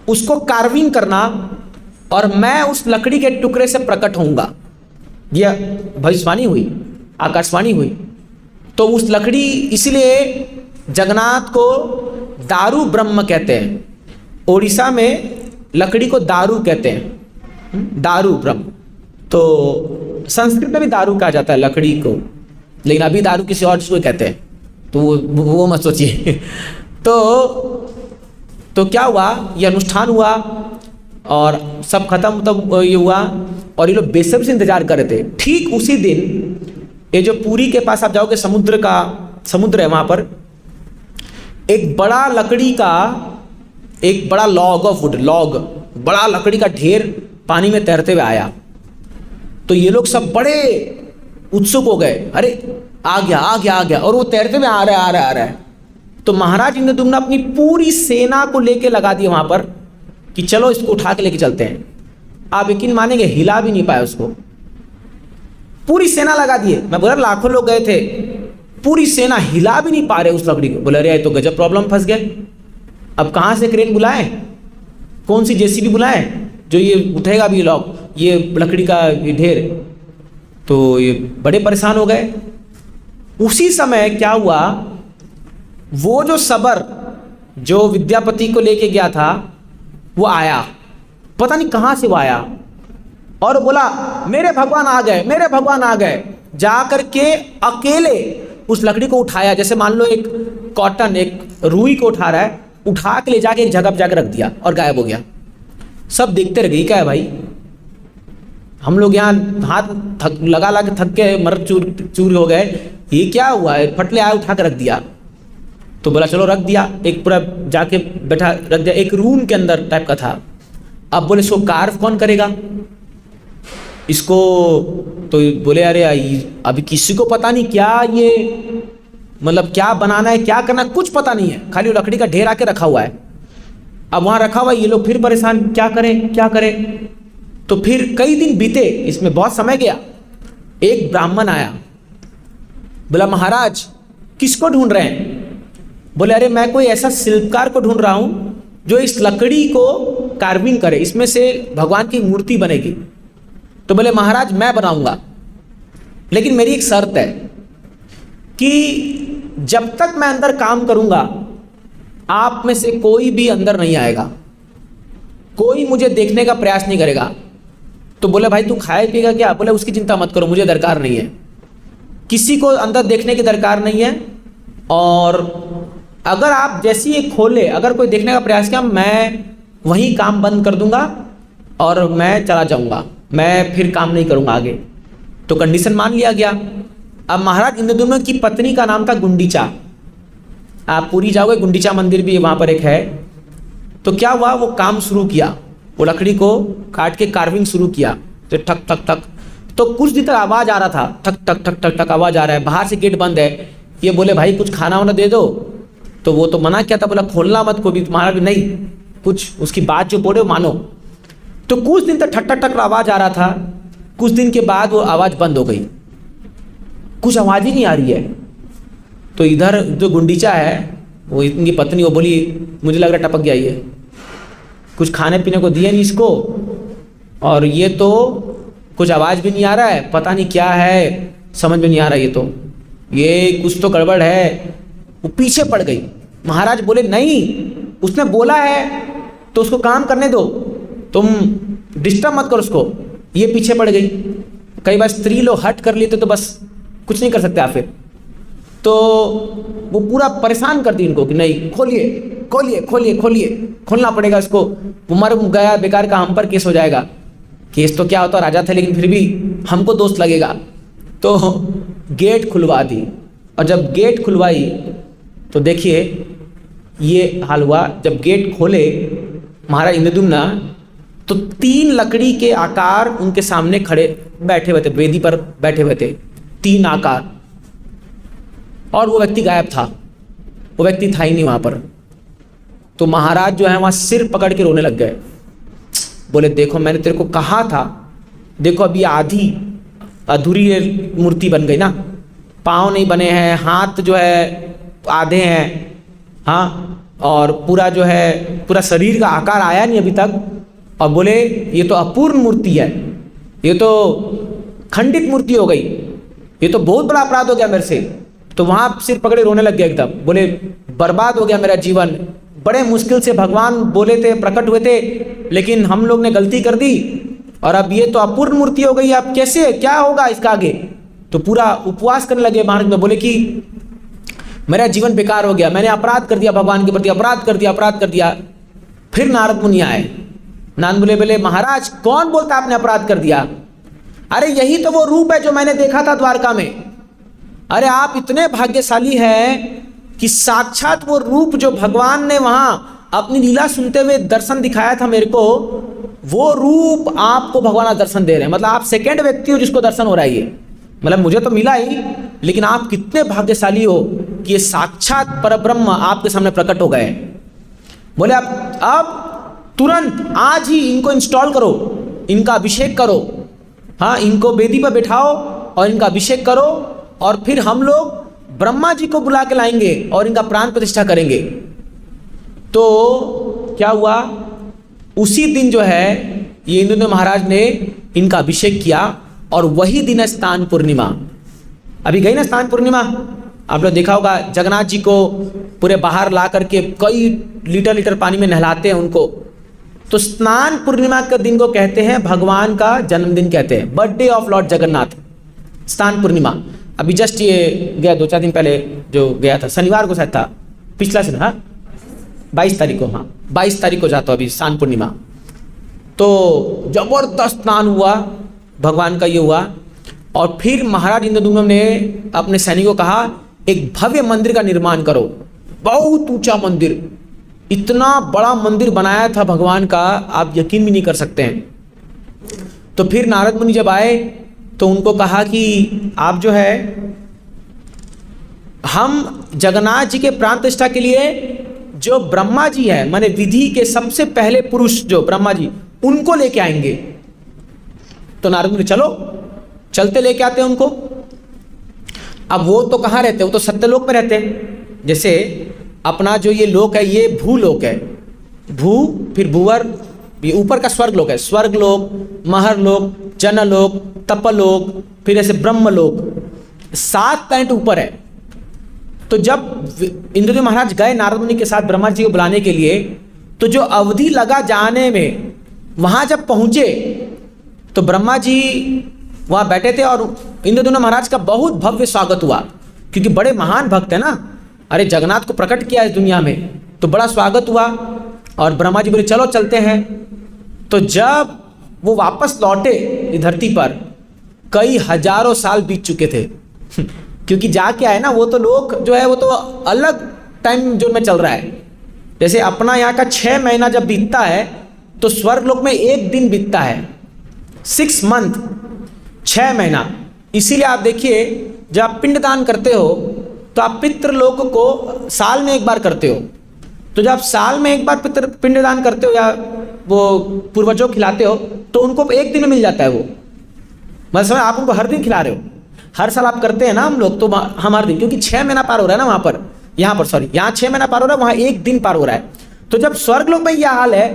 उसको कार्विंग करना, और मैं उस लकड़ी के टुकड़े से प्रकट होऊंगा। यह भविष्यवाणी हुई, आकाशवाणी हुई। तो उस लकड़ी, इसलिए जगन्नाथ को दारू ब्रह्म कहते हैं। ओडिशा में लकड़ी को दारू कहते हैं, दारू ब्रह्म। तो संस्कृत में भी दारू कहा जाता है लकड़ी को, लेकिन अभी दारू किसी और चीज़ को कहते हैं, तो वो मत सोचिए। तो क्या हुआ, ये अनुष्ठान हुआ और सब खत्म तब ये हुआ, और ये लोग बेसब्री से इंतजार कर रहे थे। ठीक उसी दिन ये जो पुरी के पास आप जाओगे, समुद्र है वहाँ पर, एक बड़ा लकड़ी का, एक बड़ा लॉग ऑफ वुड, लॉग बड़ा लकड़ी का ढेर पानी में तैरते हुए आया। तो ये लोग सब बड़े उत्सुक हो गए, अरे आ गया आ गया आ गया, और वो तैरते हुए आ रहा है आ रहा है आ रहा है। तो महाराज इंद्रद्युम्न ने अपनी पूरी सेना को लेके लगा दिया वहां पर कि चलो इसको उठा के लेके चलते हैं। आप यकीन मानेंगे, हिला भी नहीं पाए उसको, पूरी सेना लगा दिए। मैं बोला लाखों लोग गए थे, पूरी सेना हिला भी नहीं पा रहे उस लकड़ी को। बोले अरे तो गजब प्रॉब्लम, फंस गए। अब कहां से क्रेन बुलाए, कौन सी जेसीबी बुलाए जो ये उठेगा भी लॉक, ये लकड़ी का ये ढेर। तो ये बड़े परेशान हो गए। उसी समय क्या हुआ, वो जो सबर जो विद्यापति को लेके गया था वो आया, पता नहीं कहां से वो आया, और बोला मेरे भगवान आ गए, मेरे भगवान आ गए। जा करके अकेले उस लकड़ी को उठाया, जैसे मान लो एक कॉटन, एक रुई को उठा रहा है, उठा के ले जाके एक जगह पे जाकर रख दिया और गायब हो गया। सब देखते रह गए, क्या है भाई, हम लोग यहाँ हाथ लगा के थक के मर चूर हो गए, ये क्या हुआ है, फटले आए उठा के रख दिया। तो बोला चलो रख दिया, एक पूरा जाके बैठा रख दिया, एक रूम के अंदर टाइप का था। अब बोले इसको कार्व कौन करेगा इसको, तो बोले अरे अभी किसी को पता नहीं क्या ये, मतलब क्या बनाना है क्या करना कुछ पता नहीं है, खाली वो लकड़ी का ढेर आके रखा हुआ है। अब वहां रखा हुआ, ये लोग फिर परेशान, क्या करें क्या करें। तो फिर कई दिन बीते, इसमें बहुत समय गया। एक ब्राह्मण आया, बोला महाराज किसको ढूंढ रहे हैं। बोले अरे मैं कोई ऐसा शिल्पकार को ढूंढ रहा हूं जो इस लकड़ी को कार्विंग करे, इसमें से भगवान की मूर्ति बनेगी। तो बोले महाराज मैं बनाऊंगा, लेकिन मेरी एक शर्त है कि जब तक मैं अंदर काम करूंगा आप में से कोई भी अंदर नहीं आएगा, कोई मुझे देखने का प्रयास नहीं करेगा। तो बोले भाई तू खाए पिएगा क्या। बोले उसकी चिंता मत करो, मुझे दरकार नहीं है, किसी को अंदर देखने की दरकार नहीं है। और अगर आप जैसी ये खोले, अगर कोई देखने का प्रयास किया, मैं वही काम बंद कर दूंगा और मैं चला जाऊंगा, मैं फिर काम नहीं करूंगा आगे। तो कंडीशन मान लिया गया। अब महाराज इंद्रद्युम्न की पत्नी का नाम था गुंडीचा। आप पुरी जाओगे, गुंडीचा मंदिर भी वहां पर एक है। तो क्या हुआ, वो काम शुरू किया, वो लकड़ी को काट के कार्विंग शुरू किया। तो ठक ठक ठक, तो कुछ दिन तक आवाज आ रहा था, ठक ठक ठक ठक ठक आवाज आ रहा है। बाहर से गेट बंद है। ये बोले भाई कुछ खाना वाना दे दो। तो वो तो मना किया था, बोला खोलना मत को भी, तुम्हारा भी नहीं, कुछ उसकी बात जो बोले मानो। तो कुछ दिन तक ठक ठक ठक आवाज आ रहा था। कुछ दिन के बाद वो आवाज बंद हो गई, कुछ आवाज ही नहीं आ रही है। तो इधर जो गुंडीचा है, वो इनकी पत्नी, वो बोली मुझे लग रहा टपक गया, ये कुछ खाने पीने को दिए नहीं इसको, और ये तो कुछ आवाज भी नहीं आ रहा है, पता नहीं क्या है, समझ में नहीं आ रहा, ये कुछ तो गड़बड़ है। वो पीछे पड़ गई। महाराज बोले नहीं, उसने बोला है तो उसको काम करने दो, तुम डिस्टर्ब मत करो उसको। ये पीछे पड़ गई। कई बार स्त्री लोग हट कर लेते तो बस कुछ नहीं कर सकते आप फिर। तो वो पूरा परेशान कर दी इनको कि नहीं, खोलिए खोलिए खोलिए खोलिए, खोलना पड़ेगा इसको, वो मर गया बेकार का, हम पर केस हो जाएगा। केस तो क्या होता, राजा थे, लेकिन फिर भी हमको दोस्त लगेगा। तो गेट खुलवा दी, और जब गेट खुलवाई तो देखिए ये हाल हुआ। जब गेट खोले महाराज इंद्रद्युम्न, तो 3 लकड़ी के आकार उनके सामने खड़े बैठे हुए थे, वेदी पर बैठे हुए थे, 3 आकार, और वो व्यक्ति गायब था, वो व्यक्ति था ही नहीं वहां पर। तो महाराज जो है वहां सिर पकड़ के रोने लग गए। बोले देखो मैंने तेरे को कहा था, देखो अभी आधी अधूरी मूर्ति बन गई ना, पाँव नहीं बने हैं, हाथ जो है आधे हैं, हाँ, और पूरा जो है पूरा शरीर का आकार आया नहीं अभी तक। और बोले ये तो अपूर्ण मूर्ति है, ये तो खंडित मूर्ति हो गई, ये तो बहुत बड़ा अपराध हो गया मेरे से। तो वहां सिर पकड़े रोने लग गया एकदम। बोले बर्बाद हो गया मेरा जीवन, बड़े मुश्किल से भगवान बोले थे, प्रकट हुए थे, लेकिन हम लोग ने गलती कर दी, और अब ये तो अपूर्ण मूर्ति हो गई, अब कैसे क्या होगा इसका आगे। तो पूरा उपवास करने लगे महाराज में। बोले कि मेरा जीवन बेकार हो गया, मैंने अपराध कर दिया, भगवान के प्रति अपराध कर दिया, अपराध कर दिया। फिर नारद मुनि आए। नारद बोले बोले महाराज कौन बोलता आपने अपराध कर दिया, अरे यही तो वो रूप है जो मैंने देखा था द्वारका में। अरे आप इतने भाग्यशाली हैं कि साक्षात वो रूप जो भगवान ने वहां अपनी लीला सुनते हुए दर्शन दिखाया था मेरे को, वो रूप आपको भगवान आज दर्शन दे रहे हैं। मतलब आप सेकंड व्यक्ति हो जिसको दर्शन हो रहा है ये। मतलब मुझे तो मिला ही, लेकिन आप कितने भाग्यशाली हो कि ये साक्षात परब्रह्म आपके सामने प्रकट हो गए। बोले आप अब तुरंत आज ही इनको इंस्टॉल करो, इनका अभिषेक करो, हाँ इनको वेदी पर बैठाओ और इनका अभिषेक करो, और फिर हम लोग ब्रह्मा जी को बुला के लाएंगे और इनका प्राण प्रतिष्ठा करेंगे। तो क्या हुआ, उसी दिन जो है ये इंद्रदेव महाराज ने इनका अभिषेक किया, और वही दिन है स्नान पूर्णिमा। अभी गई ना स्नान पूर्णिमा, आप लोग देखा होगा जगन्नाथ जी को पूरे बाहर ला करके कई लीटर पानी में नहलाते हैं उनको। तो स्नान पूर्णिमा के दिन को कहते हैं भगवान का जन्मदिन, कहते हैं बर्थडे ऑफ लॉर्ड जगन्नाथ, स्नान पूर्णिमा। अभी जस्ट ये गया 2-4 दिन पहले जो गया था, शनिवार को शायद था, पिछला से, हाँ 22 तारीख को, हाँ 22 तारीख को जाता अभी स्नान पूर्णिमा। तो जबरदस्त स्नान हुआ, भगवान का ये हुआ। और फिर महाराज इंद्रद्युम्न ने अपने सैनिकों को कहा एक भव्य मंदिर का निर्माण करो, बहुत ऊंचा मंदिर, इतना बड़ा मंदिर बनाया था भगवान का, आप यकीन भी नहीं कर सकते हैं। तो फिर नारद मुनि जब आए तो उनको कहा कि आप जो है, हम जगन्नाथ जी के प्राण प्रतिष्ठा के लिए जो ब्रह्मा जी है, माने विधि के सबसे पहले पुरुष जो ब्रह्मा जी, उनको लेके आएंगे। तो नारद मुनि चलो, चलते लेके आते हैं उनको। अब वो तो कहाँ रहते हैं, वो तो सत्यलोक में रहते हैं। जैसे अपना जो ये लोक है ये भूलोक है, भू फिर भूवर, ये ऊपर का स्वर्ग लोक है, स्वर्ग लोक, महर लोक, जनलोक, तपलोक, फिर ऐसे ब्रह्मलोक, 7 प्लैनेट ऊपर है। तो जब इंद्रदेव महाराज गए नारद मुनि के साथ ब्रह्मा जी को बुलाने के लिए, तो जो अवधि लगा जाने में, वहां जब पहुंचे तो ब्रह्मा जी वहां बैठे थे और इंद्रदेव महाराज का बहुत भव्य स्वागत हुआ, क्योंकि बड़े महान भक्त है ना, अरे जगन्नाथ को प्रकट किया इस दुनिया में, तो बड़ा स्वागत हुआ। और ब्रह्मा जी बोले चलो चलते हैं। तो जब वो वापस लौटे इस धरती पर, कई हजारों साल बीत चुके थे क्योंकि जाके आए ना, वो तो लोग जो है वो तो अलग टाइम जोन में चल रहा है। जैसे अपना यहाँ का 6 महीना जब बीतता है, तो स्वर्ग लोक में 1 दिन बीतता है, 6 मंथ, 6 महीना। इसीलिए आप देखिए जब आप पिंडदान करते हो तो आप पितृलोक को साल में 1 बार करते हो। तो जब आप साल में 1 बार पिंडदान करते हो या वो पूर्वजों खिलाते हो, तो उनको 1 दिन में मिल जाता है वो। मतलब समझ, आप उनको हर दिन खिला रहे हो, हर साल आप करते हैं ना हम लोग, तो हम हर दिन, क्योंकि 6 महीना पार हो रहा है ना वहाँ पर, यहाँ पर सॉरी, यहाँ 6 महीना पार हो रहा है, वहाँ 1 दिन पार हो रहा है। तो जब स्वर्ग लोक में यह हाल है,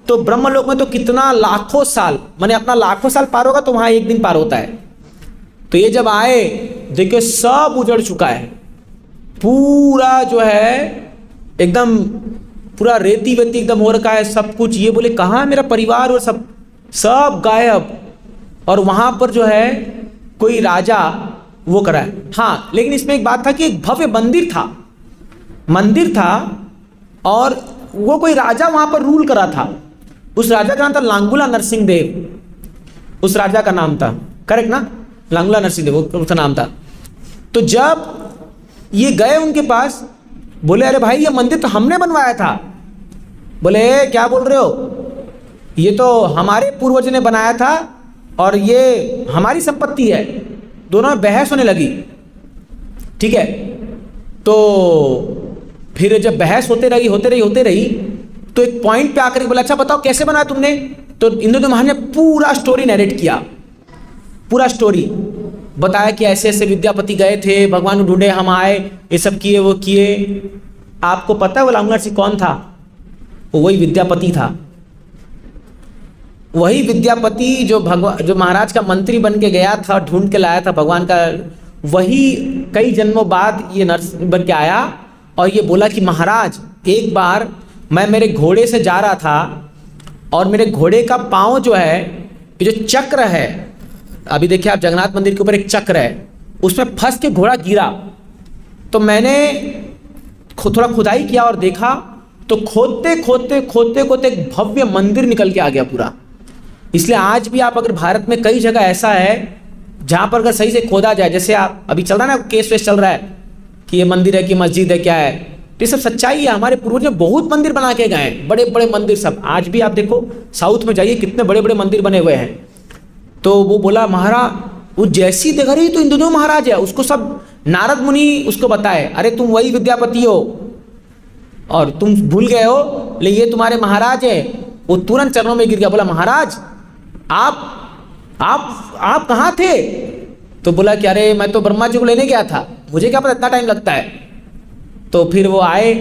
तो ब्रह्म लोक में तो कितना लाखों साल, माने अपना लाखों साल पार होगा, तो वहाँ 1 दिन पार होता है। तो ये जब आए, देखिए सब उजड़ चुका है, पूरा जो है एकदम पूरा रेती वेती एकदम हो रखा है सब कुछ। ये बोले कहाँ है मेरा परिवार, और सब गायब। और वहाँ पर जो है कोई राजा वो करा है। हाँ, लेकिन इसमें एक बात था कि एक भव्य मंदिर था और वो कोई राजा वहाँ पर रूल करा था। उस राजा का नाम था लांगुला नरसिंह देव, उस राजा का नाम था, करेक्ट ना, लांगुला नरसिंह देव उसका नाम था। तो जब ये गए उनके पास, बोले अरे भाई ये मंदिर तो हमने बनवाया था। बोले क्या बोल रहे हो, ये तो हमारे पूर्वज ने बनाया था और ये हमारी संपत्ति है। दोनों में बहस होने लगी, ठीक है। तो फिर जब बहस होते रही तो एक पॉइंट पे आकर बोला अच्छा बताओ कैसे बनाया तुमने। तो इंद्रदेव महाराज ने पूरा स्टोरी नरेट किया, पूरा स्टोरी बताया कि ऐसे ऐसे विद्यापति गए थे, भगवान को ढूंढे, हम आए, ये सब किए वो किए। आपको पता है वो लांगुला सिंह कौन था? वो वही विद्यापति था, वही विद्यापति जो महाराज का मंत्री बन के गया था, ढूंढ के लाया था भगवान का। वही कई जन्मों बाद ये नर्स बन के आया और ये बोला कि महाराज एक बार मैं मेरे घोड़े से जा रहा था और मेरे घोड़े का पाँव जो है, ये जो चक्र है, अभी देखिए आप जगन्नाथ मंदिर के ऊपर एक चक्र है, उसमें फंस के घोड़ा गिरा। तो मैंने थोड़ा खुदाई किया और देखा तो खोदते एक भव्य मंदिर निकल के आ गया पूरा। इसलिए आज भी आप अगर भारत में कई जगह ऐसा है जहाँ पर अगर सही से खोदा जाए, जैसे आप अभी चल रहा है ना केस वेस चल रहा है, कि ये मंदिर है कि मस्जिद है क्या है, ये सब सच्चाई है। हमारे पूर्वज ने बहुत मंदिर बना के गए, बड़े बड़े मंदिर सब। आज भी आप देखो साउथ में जाइए कितने बड़े बड़े मंदिर बने हुए हैं। तो वो बोला महाराज, वो जैसी देखा रही तो इंद्रदेव महाराज है, उसको सब नारद मुनि उसको बताए, अरे तुम वही विद्यापति हो और तुम भूल गए हो, ले ये तुम्हारे महाराज है। वो तुरंत चरणों में गिर गया, बोला महाराज आप कहाँ थे? तो बोला कि अरे मैं तो ब्रह्मा जी को लेने गया था, मुझे क्या पता इतना टाइम लगता है। तो फिर वो आए,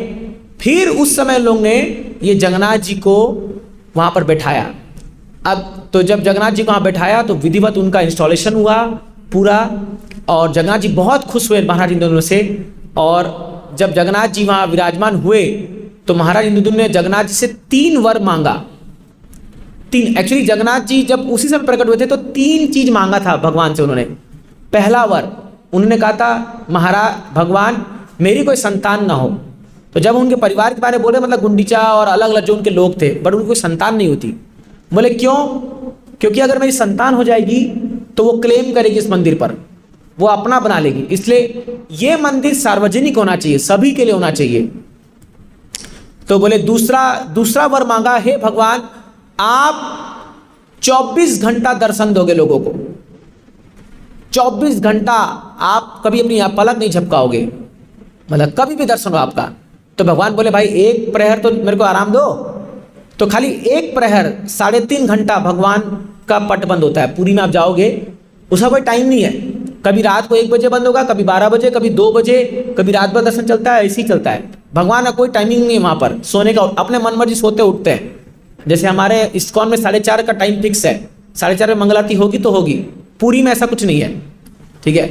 फिर उस समय लोग ने ये जगन्नाथ जी को वहाँ पर बैठाया। अब तो जब जगन्नाथ जी को वहाँ बैठाया तो विधिवत उनका इंस्टॉलेशन हुआ पूरा, और जगन्नाथ जी बहुत खुश हुए महाराज इंद्रद्युम्न से। और जब जगन्नाथ जी वहाँ विराजमान हुए तो महाराज इंद्रद्युम्न ने जगन्नाथ जी से 3 वर मांगा। 3 एक्चुअली जगन्नाथ जी जब उसी समय प्रकट हुए थे तो 3 चीज मांगा था भगवान से उन्होंने। पहला वर उन्होंने कहा था, महाराज भगवान मेरी कोई संतान ना हो। तो जब उनके परिवार के बारे में बोले, मतलब गुंडीचा और अलग अलग जो उनके लोग थे, बट उनको कोई संतान नहीं होती। बोले क्यों? क्योंकि अगर मेरी संतान हो जाएगी तो वो क्लेम करेगी इस मंदिर पर, वो अपना बना लेगी, इसलिए ये मंदिर सार्वजनिक होना चाहिए, सभी के लिए होना चाहिए। तो बोले दूसरा वर मांगा, हे भगवान आप 24 घंटा दर्शन दोगे लोगों को, 24 घंटा आप कभी अपनी पलक नहीं झपकाओगे, मतलब कभी भी दर्शन हो आपका। तो भगवान बोले भाई 1 प्रहर तो मेरे को आराम दो। तो खाली 1 प्रहर 3.5 घंटा भगवान का पट बंद होता है। पुरी में आप जाओगे उसका कोई टाइम नहीं है, कभी रात को 1 बजे बंद होगा, कभी 12 बजे, कभी 2 बजे, कभी रात भर दर्शन चलता है, ऐसे ही चलता है। भगवान का कोई टाइमिंग नहीं है वहाँ पर सोने का, अपने मन मर्जी सोते उठते हैं। जैसे हमारे इस्कॉन में 4:30 का टाइम फिक्स है, 4:30 में मंगल आरती होगी तो होगी, पूरी में ऐसा कुछ नहीं है, ठीक है।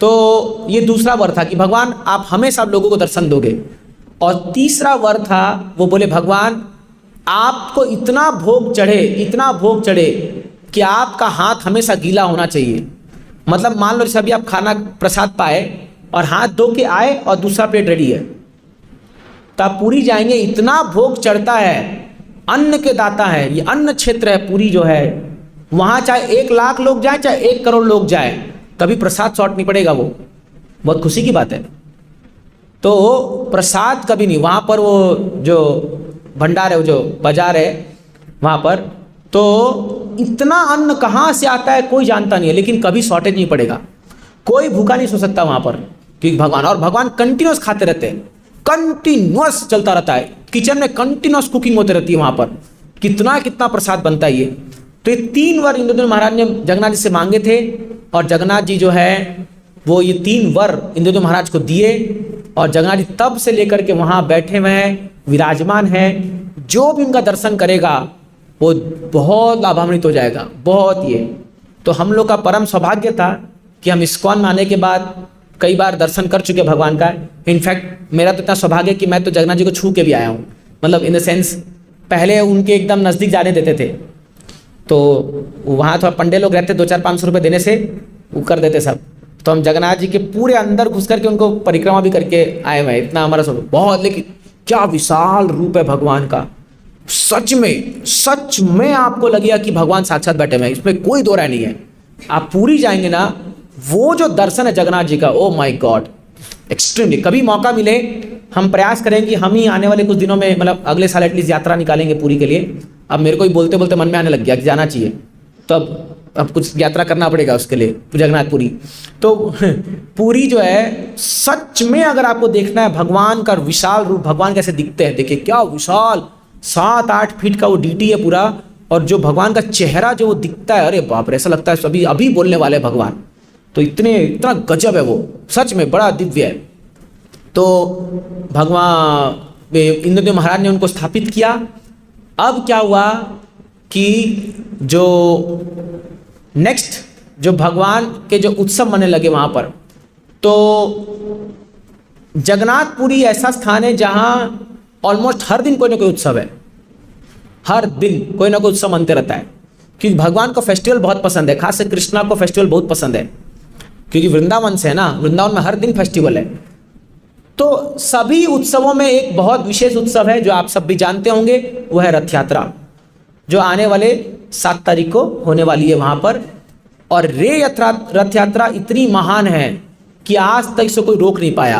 तो ये दूसरा वर था कि भगवान आप हमेशा लोगों को दर्शन दोगे। और तीसरा वर था, वो बोले भगवान आपको इतना भोग चढ़े कि आपका हाथ हमेशा गीला होना चाहिए। मतलब मान लो जैसे अभी आप खाना प्रसाद पाए और हाथ धो के आए और दूसरा प्लेट रेडी है, तो आप पूरी जाएंगे, इतना भोग चढ़ता है, अन्न के दाता है, ये अन्न क्षेत्र है पूरी जो है, वहाँ चाहे 1 लाख लोग जाए चाहे 1 करोड़ लोग जाए, कभी प्रसाद शॉर्ट नहीं पड़ेगा। वो बहुत खुशी की बात है। तो प्रसाद कभी नहीं, वहाँ पर वो जो भंडार है, वो जो बाजार है वहाँ पर, तो इतना अन्न कहाँ से आता है कोई जानता नहीं है, लेकिन कभी शॉर्टेज नहीं पड़ेगा, कोई भूखा नहीं सो सकता वहाँ पर, क्योंकि भगवान कंटिन्यूस खाते रहते हैं, कंटिन्यूस चलता रहता है, किचन में कंटिन्यूस कुकिंग होती रहती है वहाँ पर, कितना प्रसाद बनता है ये। तो ये 3 वर इंद्रद्युम्न महाराज ने जगन्नाथ जी से मांगे थे, और जगन्नाथ जी जो है वो ये 3 वर इंद्रद्युम्न महाराज को दिए, और जगन्नाथ जी तब से लेकर के वहाँ बैठे हुए हैं, विराजमान है। जो भी उनका दर्शन करेगा वो बहुत लाभान्वित हो जाएगा, बहुत। ये तो हम लोग का परम सौभाग्य था कि हम इस्कॉन में आने के बाद कई बार दर्शन कर चुके भगवान का। इनफैक्ट मेरा तो इतना सौभाग्य कि मैं तो जगन्नाथ जी को छू के भी आया हूँ, मतलब इन द सेंस पहले उनके एकदम नज़दीक जाने देते थे, तो वहाँ थोड़ा पंडे लोग रहते, 200-500 रुपये देने से वो कर देते सब। तो हम जगन्नाथ जी के पूरे अंदर घुस करके उनको परिक्रमा भी करके आए हुए हैं, इतना हमारा सब बहुत। लेकिन क्या विशाल रूप है भगवान का, सच में आपको लगेगा कि भगवान साक्षात बैठे हुए हैं, इसमें कोई दो राय नहीं है। आप पूरी जाएंगे ना, वो जो दर्शन है जगन्नाथ जी का, ओ माय गॉड, एक्सट्रीमली। कभी मौका मिले हम प्रयास करें कि हम ही आने वाले कुछ दिनों में, मतलब अगले साल एटलीस्ट यात्रा निकालेंगे पूरी के लिए। अब मेरे को ही बोलते बोलते मन में आने लग गया कि जाना चाहिए, तो अब कुछ यात्रा करना पड़ेगा उसके लिए, जगन्नाथपुरी। तो पूरी जो है सच में अगर आपको देखना है भगवान का विशाल रूप, भगवान कैसे दिखते हैं, देखिए क्या विशाल 7-8 फीट का वो डीटी है पूरा, और जो भगवान का चेहरा जो वो दिखता है, अरे बाप रे, ऐसा लगता है अभी बोलने वाले भगवान। तो इतना गजब है वो, सच में बड़ा दिव्य है। तो भगवान इंद्रदेव महाराज ने उनको स्थापित किया। अब क्या हुआ कि जो नेक्स्ट जो भगवान के जो उत्सव मनने लगे वहाँ पर, तो जगन्नाथपुरी ऐसा स्थान है जहाँ ऑलमोस्ट हर दिन कोई ना कोई उत्सव है, हर दिन कोई ना कोई उत्सव मनते रहता है, क्योंकि भगवान को फेस्टिवल बहुत पसंद है, खास से कृष्णा को फेस्टिवल बहुत पसंद है, क्योंकि वृंदावन से है ना, वृंदावन में हर दिन फेस्टिवल है। तो सभी उत्सवों में एक बहुत विशेष उत्सव है जो आप सब भी जानते होंगे, वो है रथ यात्रा, जो आने वाले 7 तारीख को होने वाली है वहाँ पर। और रथ यात्रा इतनी महान है कि आज तक इसे कोई रोक नहीं पाया,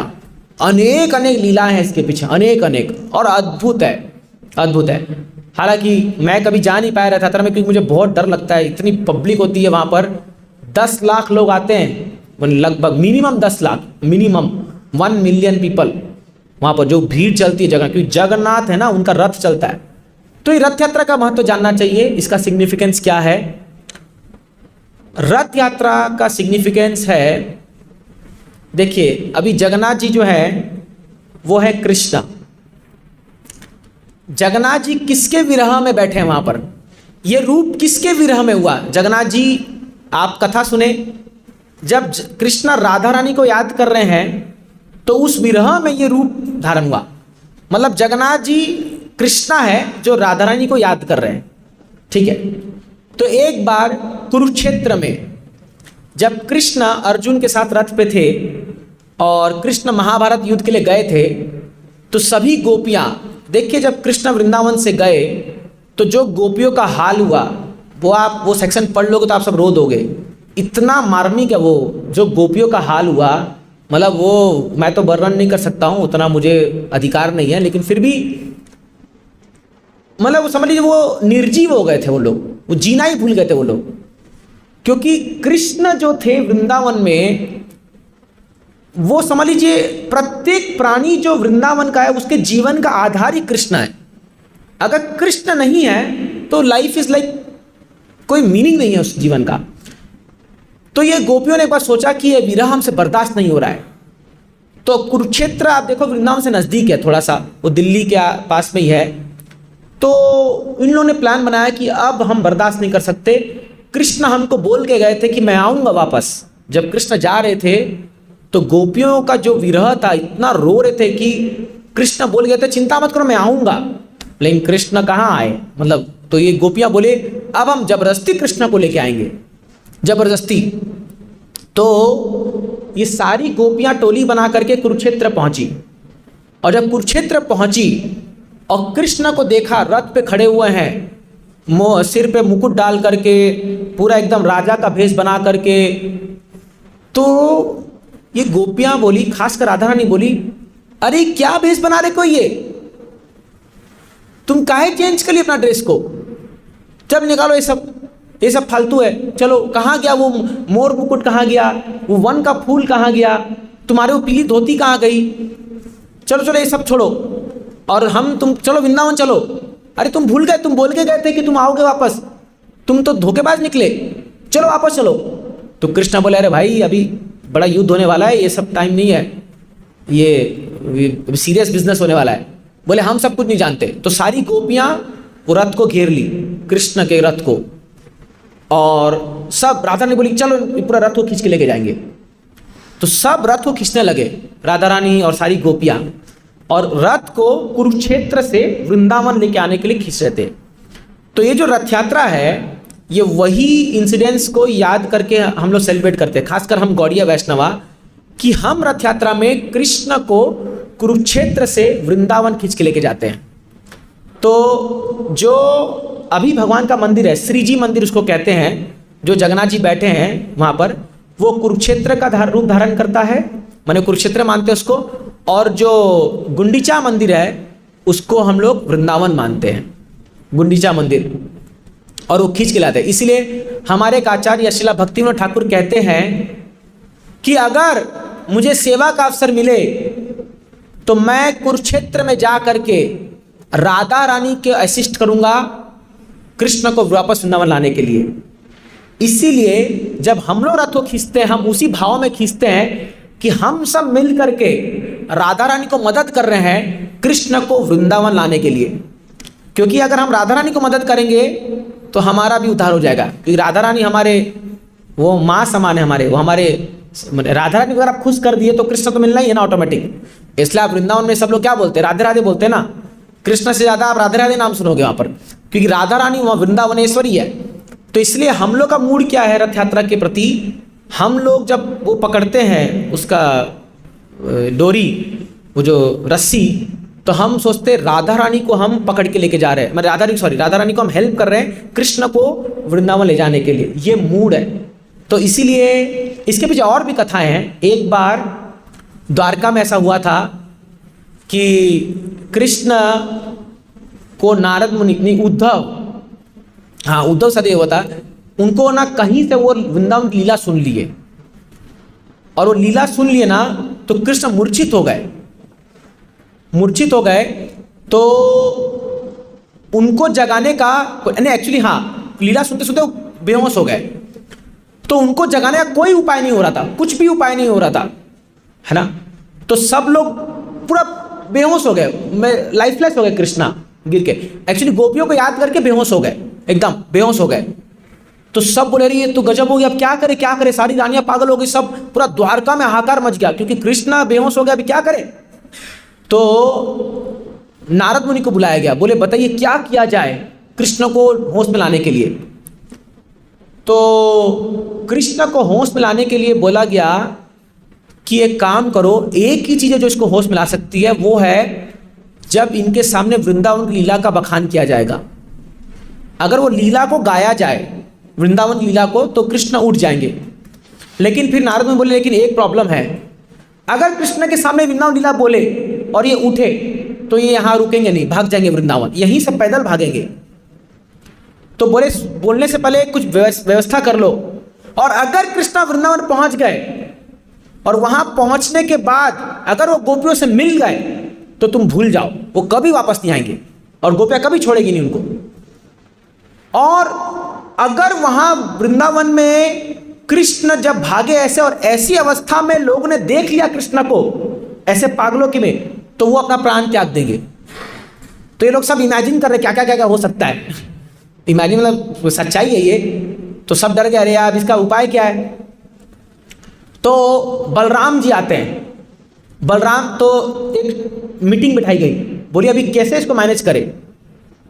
अनेक अनेक लीलाएं हैं इसके पीछे, अनेक अनेक, और अद्भुत है, अद्भुत है। हालांकि मैं कभी जा नहीं पाया रथ यात्रा में, क्योंकि मुझे बहुत डर लगता है, इतनी पब्लिक होती है वहाँ पर, 10 लाख लोग आते हैं, लगभग minimum 10 lakh, minimum 1 million people वहाँ पर जो भीड़ चलती है जगह, क्योंकि जगन्नाथ है ना, उनका रथ चलता है। तो ये रथ यात्रा का महत्व जानना चाहिए, इसका सिग्निफिकेंस क्या है। रथ यात्रा का सिग्निफिकेंस है, देखिए अभी जगन्नाथ जी जो है वो है कृष्ण। जगन्नाथ जी किसके विरह में बैठे हैं वहां पर, ये रूप किसके विरह में हुआ। जगन्नाथ जी, आप कथा सुने, जब कृष्ण राधा रानी को याद कर रहे हैं तो उस विरह में ये रूप धारण हुआ। मतलब जगन्नाथ जी कृष्णा है जो राधा रानी को याद कर रहे हैं, ठीक है। तो एक बार कुरुक्षेत्र में जब कृष्ण अर्जुन के साथ रथ पे थे और कृष्ण महाभारत युद्ध के लिए गए थे, तो सभी गोपियां, देखिए जब कृष्ण वृंदावन से गए तो जो गोपियों का हाल हुआ वो आप वो सेक्शन पढ़ लोगे तो आप सब रो दोगे। इतना मार्मिक है वो, जो गोपियों का हाल हुआ, मतलब वो मैं तो वर्णन नहीं कर सकता हूँ, उतना मुझे अधिकार नहीं है, लेकिन फिर भी मतलब वो समझ लीजिए वो निर्जीव हो गए थे वो लोग, वो जीना ही भूल गए थे वो लोग। क्योंकि कृष्ण जो थे वृंदावन में, वो समझ लीजिए प्रत्येक प्राणी जो वृंदावन का है उसके जीवन का आधार ही कृष्ण है। अगर कृष्ण नहीं है तो लाइफ इज लाइक कोई मीनिंग नहीं है उस जीवन का। तो ये गोपियों ने एक बार सोचा कि ये विरह हमसे बर्दाश्त नहीं हो रहा है। तो कुरुक्षेत्र आप देखो वृंदावन से नज़दीक है थोड़ा सा, वो दिल्ली के पास में ही है। तो इन लोगों ने प्लान बनाया कि अब हम बर्दाश्त नहीं कर सकते। कृष्ण हमको बोल के गए थे कि मैं आऊँगा वापस। जब कृष्ण जा रहे थे तो गोपियों का जो विरह था, इतना रो रहे थे कि कृष्ण बोल गए थे चिंता मत करो मैं आऊँगा, लेकिन कृष्ण कहाँ आए। मतलब तो ये गोपियाँ बोले अब हम जबरदस्ती कृष्ण को लेके आएंगे, जबरदस्ती। तो ये सारी गोपियां टोली बना करके कुरुक्षेत्र पहुंची, और जब कुरुक्षेत्र पहुंची और कृष्ण को देखा रथ पे खड़े हुए हैं, सिर पे मुकुट डाल करके, पूरा एकदम राजा का भेष बना करके, तो ये गोपियां बोली, खासकर राधा रानी बोली, अरे क्या भेष बना रहे को, ये तुम काहे चेंज कर लिए अपना ड्रेस को, जब निकालो ये सब फालतू है। चलो कहाँ गया वो मोर मुकुट, कहाँ गया वो वन का फूल, कहाँ गया तुम्हारे वो पीली धोती, कहाँ गई, चलो चलो ये सब छोड़ो और तुम चलो वृंदावन चलो। अरे तुम भूल गए, तुम बोल के गए थे कि तुम आओगे वापस, तुम तो धोखेबाज निकले, चलो वापस चलो। तो कृष्ण बोले अरे भाई अभी बड़ा युद्ध होने वाला है, ये सब टाइम नहीं है, ये सीरियस बिजनेस होने वाला है। बोले हम सब कुछ नहीं जानते। तो सारी गोपियाँ वो रथ को घेर ली, कृष्ण के रथ को, और सब राधा ने बोली चलो पूरा रथ को खींच के लेके जाएंगे। तो सब रथ को खींचने लगे, राधा रानी और सारी गोपियां, और रथ को कुरुक्षेत्र से वृंदावन लेके आने के लिए खींच रहे थे। तो ये जो रथ यात्रा है, ये वही इंसिडेंट्स को याद करके हम लोग सेलिब्रेट करते हैं, खासकर हम गौड़िया वैष्णवा, कि हम रथ यात्रा में कृष्ण को कुरुक्षेत्र से वृंदावन खींच के लेके जाते हैं। तो जो अभी भगवान का मंदिर है, श्री जी मंदिर उसको कहते हैं, जो जगन्नाथ जी बैठे हैं वहाँ पर, वो कुरुक्षेत्र का रूप धारण करता है, माने कुरुक्षेत्र मानते हैं उसको। और जो गुंडीचा मंदिर है उसको हम लोग वृंदावन मानते हैं, गुंडीचा मंदिर, और वो खींच के लाते हैं। इसीलिए हमारे एक आचार्य श्रीला भक्तिविनोद ठाकुर कहते हैं कि अगर मुझे सेवा का अवसर मिले तो मैं कुरुक्षेत्र में जा करके राधा रानी के असिस्ट करूंगा कृष्ण को वापस वृंदावन लाने के लिए। इसीलिए जब हम लोग रथ को खींचते हैं, हम उसी भाव में खींचते हैं कि हम सब मिल करके राधा रानी को मदद कर रहे हैं कृष्ण को वृंदावन लाने के लिए। क्योंकि अगर हम राधा रानी को मदद करेंगे तो हमारा भी उद्धार हो जाएगा, क्योंकि राधा रानी हमारे वो माँ समान है, हमारे वो हमारे राधा रानी को अगर आप खुश कर दिए तो कृष्ण तो मिलना ही है ना ऑटोमेटिक। इसलिए आप वृंदावन में सब लोग क्या बोलते हैं, राधे राधे बोलते हैं ना। कृष्ण से ज़्यादा आप राधे राधे नाम सुनोगे वहाँ पर, क्योंकि राधा रानी वहाँ वृंदावनेश्वरी है। तो इसलिए हम लोग का मूड क्या है रथ यात्रा के प्रति, हम लोग जब वो पकड़ते हैं उसका डोरी, वो जो रस्सी, तो हम सोचते राधा रानी को हम पकड़ के लेके जा रहे हैं, राधा रानी को हम हेल्प कर रहे हैं कृष्ण को वृंदावन ले जाने के लिए, ये मूड है। तो इसीलिए इसके पीछे और भी कथाएं हैं। एक बार द्वारका में ऐसा हुआ था कि कृष्ण को नारद मुनि नहीं, उद्धव सदैव हुआ था, उनको ना कहीं से वो वृंदावन की लीला सुन लिए, और वो लीला सुन लिए ना तो कृष्ण मूर्छित हो गए। तो उनको जगाने का एक्चुअली लीला सुनते सुनते वो बेहोश हो गए, तो उनको जगाने का कोई उपाय नहीं हो रहा था, कुछ भी उपाय नहीं हो रहा था, है ना। तो सब लोग पूरा बेहोश हो गए, लाइफलेस हो गए कृष्णा गिर के। एक्चुअली गोपियों को याद करके बेहोश हो गए, एकदम बेहोश हो गए। तो सब बोले रही ये तो गजब हो गया, अब क्या करे, सारी रानियां पागल हो गई, सब पूरा द्वारका में हाहाकार मच गया, क्योंकि कृष्णा बेहोश हो गया, अभी क्या करे। तो नारद मुनि को बुलाया गया, बोले बताइए क्या किया जाए कृष्ण को होश में लाने के लिए। तो कृष्ण को होश में लाने के लिए बोला गया कि एक काम करो, एक ही चीज है जो इसको होश में ला सकती है, वो है जब इनके सामने वृंदावन की लीला का बखान किया जाएगा। अगर वो लीला को गाया जाए, वृंदावन की लीला को, तो कृष्ण उठ जाएंगे। लेकिन फिर नारद मुनि बोले लेकिन एक प्रॉब्लम है, अगर कृष्ण के सामने वृंदावन लीला बोले और ये उठे तो ये यहाँ रुकेंगे नहीं, भाग जाएंगे वृंदावन, यहीं से पैदल भागेंगे। तो बोले बोलने से पहले कुछ व्यवस्था कर लो, और अगर कृष्ण वृंदावन पहुंच गए और वहां पहुंचने के बाद अगर वो गोपियों से मिल गए तो तुम भूल जाओ, वो कभी वापस नहीं आएंगे और गोपियां कभी छोड़ेगी नहीं उनको। और अगर वहां वृंदावन में कृष्ण जब भागे ऐसे और ऐसी अवस्था में लोगों ने देख लिया कृष्ण को ऐसे पागलों की में, तो वो अपना प्राण त्याग देंगे। तो ये लोग सब इमेजिन कर रहे क्या क्या क्या क्या हो सकता है, इमेजिन मतलब सच्चाई है ये। तो सब डर गए, अरे यार इसका उपाय क्या है। तो बलराम जी आते हैं, बलराम तो एक मीटिंग बिठाई गई, बोलिए अभी कैसे इसको मैनेज करें।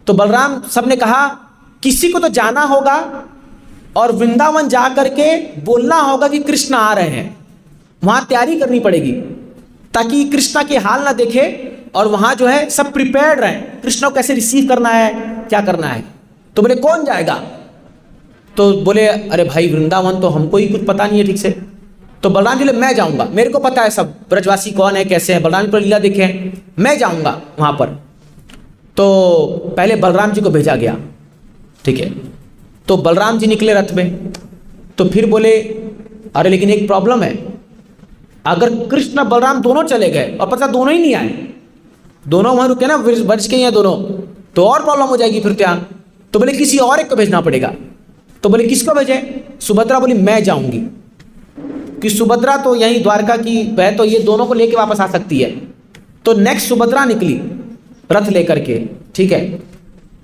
तो बलराम सबने कहा किसी को तो जाना होगा और वृंदावन जा करके बोलना होगा कि कृष्ण आ रहे हैं, वहां तैयारी करनी पड़ेगी ताकि कृष्णा के हाल ना देखे, और वहां जो है सब प्रिपेयर्ड रहे, कृष्ण को कैसे रिसीव करना है, क्या करना है। तो बोले कौन जाएगा। तो बोले अरे भाई वृंदावन तो हमको ही कुछ पता नहीं है ठीक से। तो बलराम जी बोले मैं जाऊंगा, मेरे को पता है सब ब्रजवासी कौन है कैसे है, बलराम जी पर लीला देखे हैं, मैं जाऊंगा वहां पर। तो पहले बलराम जी को भेजा गया, ठीक है। तो बलराम जी निकले रथ में, तो फिर बोले अरे लेकिन एक प्रॉब्लम है, अगर कृष्ण बलराम दोनों चले गए और पता दोनों ही नहीं आए, दोनों वहां रुके ना वर्ष के हैं दोनों, तो और प्रॉब्लम हो जाएगी फिर क्या। तो बोले किसी और एक को भेजना पड़ेगा। तो बोले किसको भेजे। सुभद्रा बोली मैं जाऊंगी, कि सुभद्रा तो यही द्वारका की है, तो ये दोनों को लेके वापस आ सकती है। तो नेक्स्ट सुभद्रा निकली रथ लेकर के, ठीक है।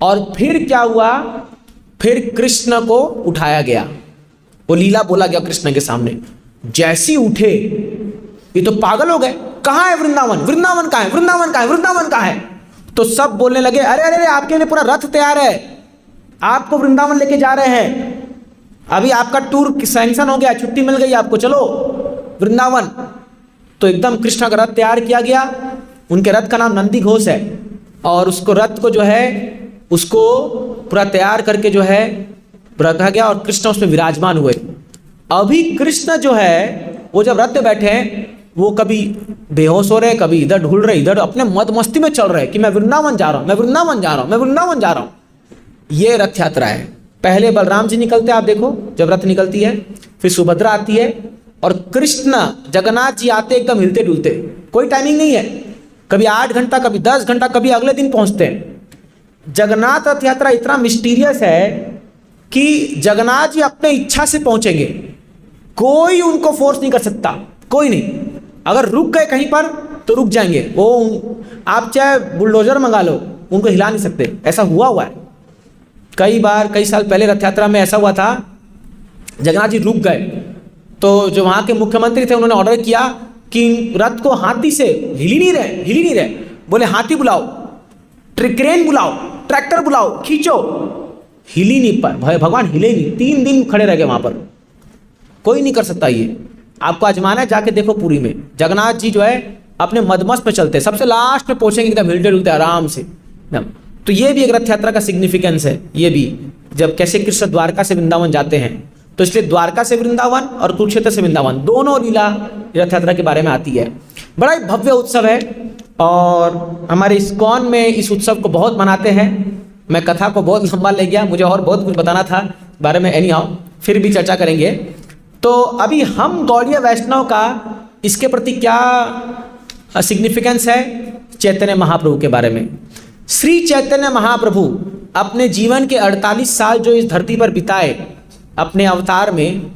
और फिर क्या हुआ, फिर कृष्ण को उठाया गया, वो लीला बोला गया कृष्ण के सामने। जैसी उठे ये तो पागल हो गए, कहाँ है वृंदावन, वृंदावन कहाँ है, वृंदावन कहाँ है, वृंदावन कहाँ है। तो सब बोलने लगे अरे अरे आपके लिए पूरा रथ तैयार है, आपको वृंदावन लेके जा रहे हैं, अभी आपका टूर सैंक्शन हो गया, छुट्टी मिल गई आपको, चलो वृंदावन। तो एकदम कृष्ण का रथ तैयार किया गया, उनके रथ का नाम नंदी घोष है, और उसको रथ को जो है उसको पूरा तैयार करके जो है रखा गया, और कृष्ण उसमें विराजमान हुए। अभी कृष्ण जो है वो जब रथ पे बैठे हैं, वो कभी बेहोश हो रहे, कभी इधर ढूल रहे, इधर अपने मद मस्ती में चल रहे कि मैं वृंदावन जा रहा हूं, मैं वृंदावन जा रहा हूं, मैं वृंदावन जा रहा हूं। ये रथ यात्रा है। पहले बलराम जी निकलते हैं, आप देखो जब रथ निकलती है, फिर सुभद्रा आती है, और कृष्ण जगन्नाथ जी आते एकदम हिलते डुलते, कोई टाइमिंग नहीं है, कभी 8 घंटा, कभी 10 घंटा, कभी अगले दिन पहुंचते हैं। जगन्नाथ रथ यात्रा इतना मिस्टीरियस है कि जगन्नाथ जी अपने इच्छा से पहुंचेंगे, कोई उनको फोर्स नहीं कर सकता, कोई नहीं। अगर रुक गए कहीं पर तो रुक जाएंगे वो, आप चाहे बुलडोजर मंगा लो, उनको हिला नहीं सकते। ऐसा हुआ है कई बार, कई साल पहले रथ यात्रा में ऐसा हुआ था, जगन्नाथ जी रुक गए, तो जो वहां के मुख्यमंत्री थे उन्होंने ऑर्डर किया कि रथ को हाथी से हिल ही नहीं रहे, बोले हाथी बुलाओ, क्रेन बुलाओ, ट्रैक्टर बुलाओ, खींचो, हिल ही नहीं पाए, भगवान हिले नहीं, 3 दिन खड़े रह गए वहां पर, कोई नहीं कर सकता। ये आपको आजमाना है, जाके देखो पुरी में जगन्नाथ जी जो है अपने मदमस्त में चलते, सबसे लास्ट में पहुंचेंगे एकदम हिलते डुलते आराम से। तो ये भी एक रथ यात्रा का सिग्निफिकेंस है, ये भी जब कैसे कृष्ण द्वारका से वृंदावन जाते हैं, तो इसलिए द्वारका से वृंदावन और कुरुक्षेत्र से वृंदावन दोनों लीला रथ यात्रा के बारे में आती है। बड़ा ही भव्य उत्सव है और हमारे इस्कॉन में इस उत्सव को बहुत मनाते हैं। मैं कथा को बहुत लंबा ले गया, मुझे और बहुत कुछ बताना था बारे में, एनी हाउ फिर भी चर्चा करेंगे। तो अभी हम गौड़ीय वैष्णव का इसके प्रति क्या सिग्निफिकेंस है चैतन्य महाप्रभु के बारे में। श्री चैतन्य महाप्रभु अपने जीवन के 48 साल जो इस धरती पर बिताए अपने अवतार में,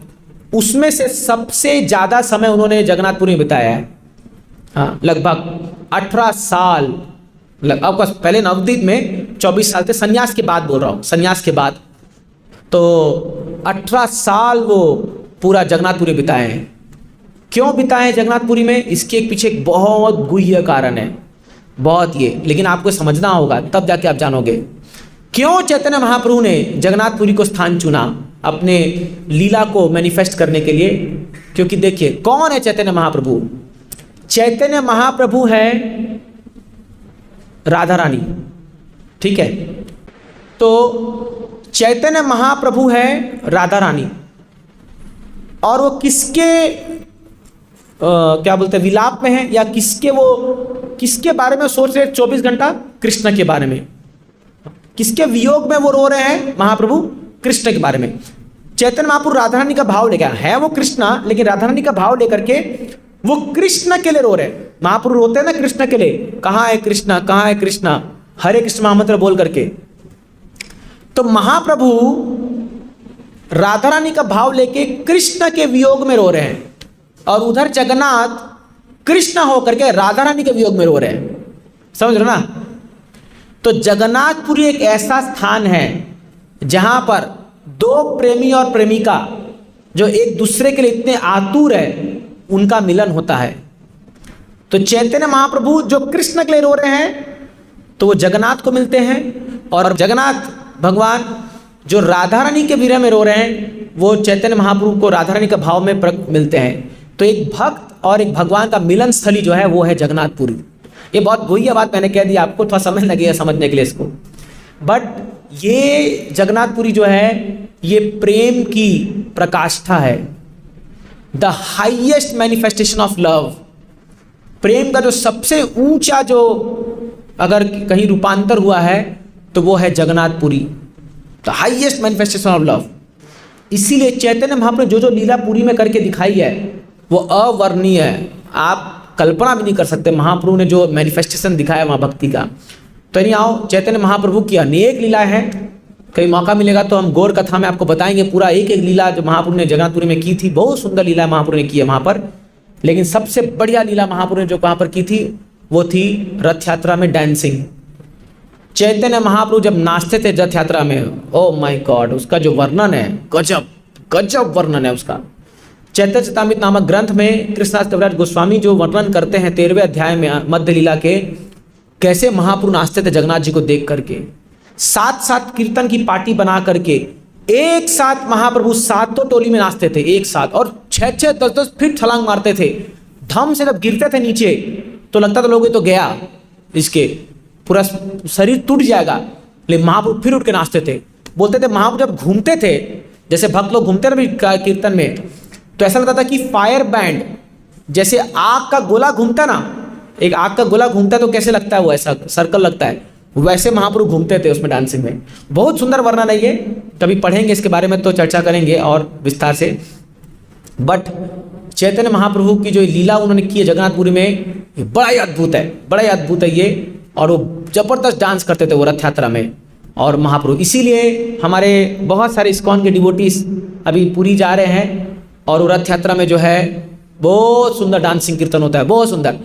उसमें से सबसे ज़्यादा समय उन्होंने जगन्नाथपुरी में बिताया है। हाँ, लगभग 18 साल। आपका पहले नवद्वीप में 24 साल थे, संन्यास के बाद बोल रहा हूँ, संन्यास के बाद। तो 18 साल वो पूरा जगन्नाथपुरी बिताए हैं। क्यों बिताए हैं जगन्नाथपुरी में, इसके पीछे एक बहुत गुह्य कारण है, बहुत ये, लेकिन आपको समझना होगा तब जाके आप जानोगे क्यों चैतन्य महाप्रभु ने जगन्नाथपुरी को स्थान चुना अपने लीला को मैनिफेस्ट करने के लिए। क्योंकि देखिए कौन है चैतन्य महाप्रभु। चैतन्य महाप्रभु है राधा रानी, ठीक है। तो चैतन्य महाप्रभु है राधा रानी और वो किसके क्या बोलते हैं विलाप में है, या किसके बारे में सोच रहे 24 घंटा, कृष्ण के बारे में। किसके वियोग में वो रो रहे हैं महाप्रभु, कृष्ण के बारे में। चैतन्य महाप्रभु राधा रानी का भाव लेकर है, वो कृष्णा, लेकिन राधा रानी का भाव लेकर के वो कृष्ण के लिए रो रहे हैं। महाप्रभु रोते हैं ना कृष्ण के लिए, कहाँ है कृष्णा, कहाँ है कृष्णा, हरे कृष्ण महामंत्र बोल करके। तो महाप्रभु राधा रानी का भाव लेके कृष्ण के वियोग में रो रहे हैं और उधर जगन्नाथ कृष्ण होकर के राधा रानी के वियोग में रो रहे हैं। समझ रहे ना। तो जगन्नाथपुरी एक ऐसा स्थान है जहां पर दो प्रेमी और प्रेमिका जो एक दूसरे के लिए इतने आतुर है, उनका मिलन होता है। तो चैतन्य महाप्रभु जो कृष्ण के लिए रो रहे हैं तो वो जगन्नाथ को मिलते हैं, और जगन्नाथ भगवान जो राधा रानी के विरह में रो रहे हैं वो चैतन्य महाप्रभु को राधा रानी का भाव में मिलते हैं। तो एक भक्त और एक भगवान का मिलन स्थली जो है वो है जगन्नाथपुरी। ये बहुत गुह्य बात मैंने कह दी, आपको थोड़ा समय लगेगा समझने के लिए इसको। बट ये जगन्नाथपुरी जो है ये प्रेम की प्रकाष्ठा है, the highest manifestation of love. प्रेम का जो सबसे ऊंचा जो अगर कहीं रूपांतर हुआ है तो वो है Jagannathpuri, the highest manifestation of love. इसीलिए चैतन्य महाप्रभु जो जो लीला पुरी में करके दिखाई है वो अवर्णनीय है, आप कल्पना भी नहीं कर सकते। महाप्रभु ने जो मैनिफेस्टेशन दिखाया वहाँ भक्ति का। तो नहीं आओ, चैतन्य महाप्रभु की अनेक लीला है, कहीं मौका मिलेगा तो हम गौर कथा में आपको बताएंगे पूरा एक एक लीला जो महाप्रभु ने जगन्नाथपुरी में की थी। बहुत सुंदर लीला महाप्रभु ने की है वहाँ पर, लेकिन सबसे बढ़िया लीला महाप्रभु ने जो वहाँ पर की थी वो थी रथ यात्रा में डांसिंग। चैतन्य महाप्रभु जब नाचते थे रथ यात्रा में, ओ माय गॉड, उसका जो वर्णन है गजब गजब वर्णन है उसका। चैतन्य चरितामृत नामक ग्रंथ में कृष्णदास कविराज गोस्वामी जो वर्णन करते हैं 13वें अध्याय में मध्य लीला के, कैसे महाप्रभु नाचते थे जगन्नाथ जी को देख करके। 7-7 कीर्तन की पार्टी बना करके एक साथ महाप्रभु सातों टोली में नाचते थे एक साथ, और 6-6, 10-10 फीट छलांग मारते थे। धम से जब गिरते थे नीचे तो लगता था लोग ये तो गया, इसके पूरा शरीर टूट जाएगा, लेकिन महाप्रभु फिर उठ के नाचते थे। बोलते थे महाप्रभु जब घूमते थे, जैसे भक्त लोग घूमते थे कीर्तन में, तो ऐसा लगता था कि फायर बैंड, जैसे आग का गोला घूमता ना, एक आग का गोला घूमता है तो कैसे लगता है वो, ऐसा सर्कल लगता है, वैसे महाप्रभु घूमते थे उसमें डांसिंग में। बहुत सुंदर वर्णन है ये, कभी पढ़ेंगे इसके बारे में तो चर्चा करेंगे और विस्तार से। बट चैतन्य महाप्रभु की जो लीला उन्होंने की है जगन्नाथपुरी में, ये बड़ा ही अद्भुत है, बड़ा ही अद्भुत है ये। और वो जबरदस्त डांस करते थे वो रथ यात्रा में और महाप्रभु। इसीलिए हमारे बहुत सारे इस्कॉन के डिवोटीज अभी पुरी जा रहे हैं और वो रथ यात्रा में जो है बहुत सुंदर डांसिंग कीर्तन होता है, बहुत सुंदर।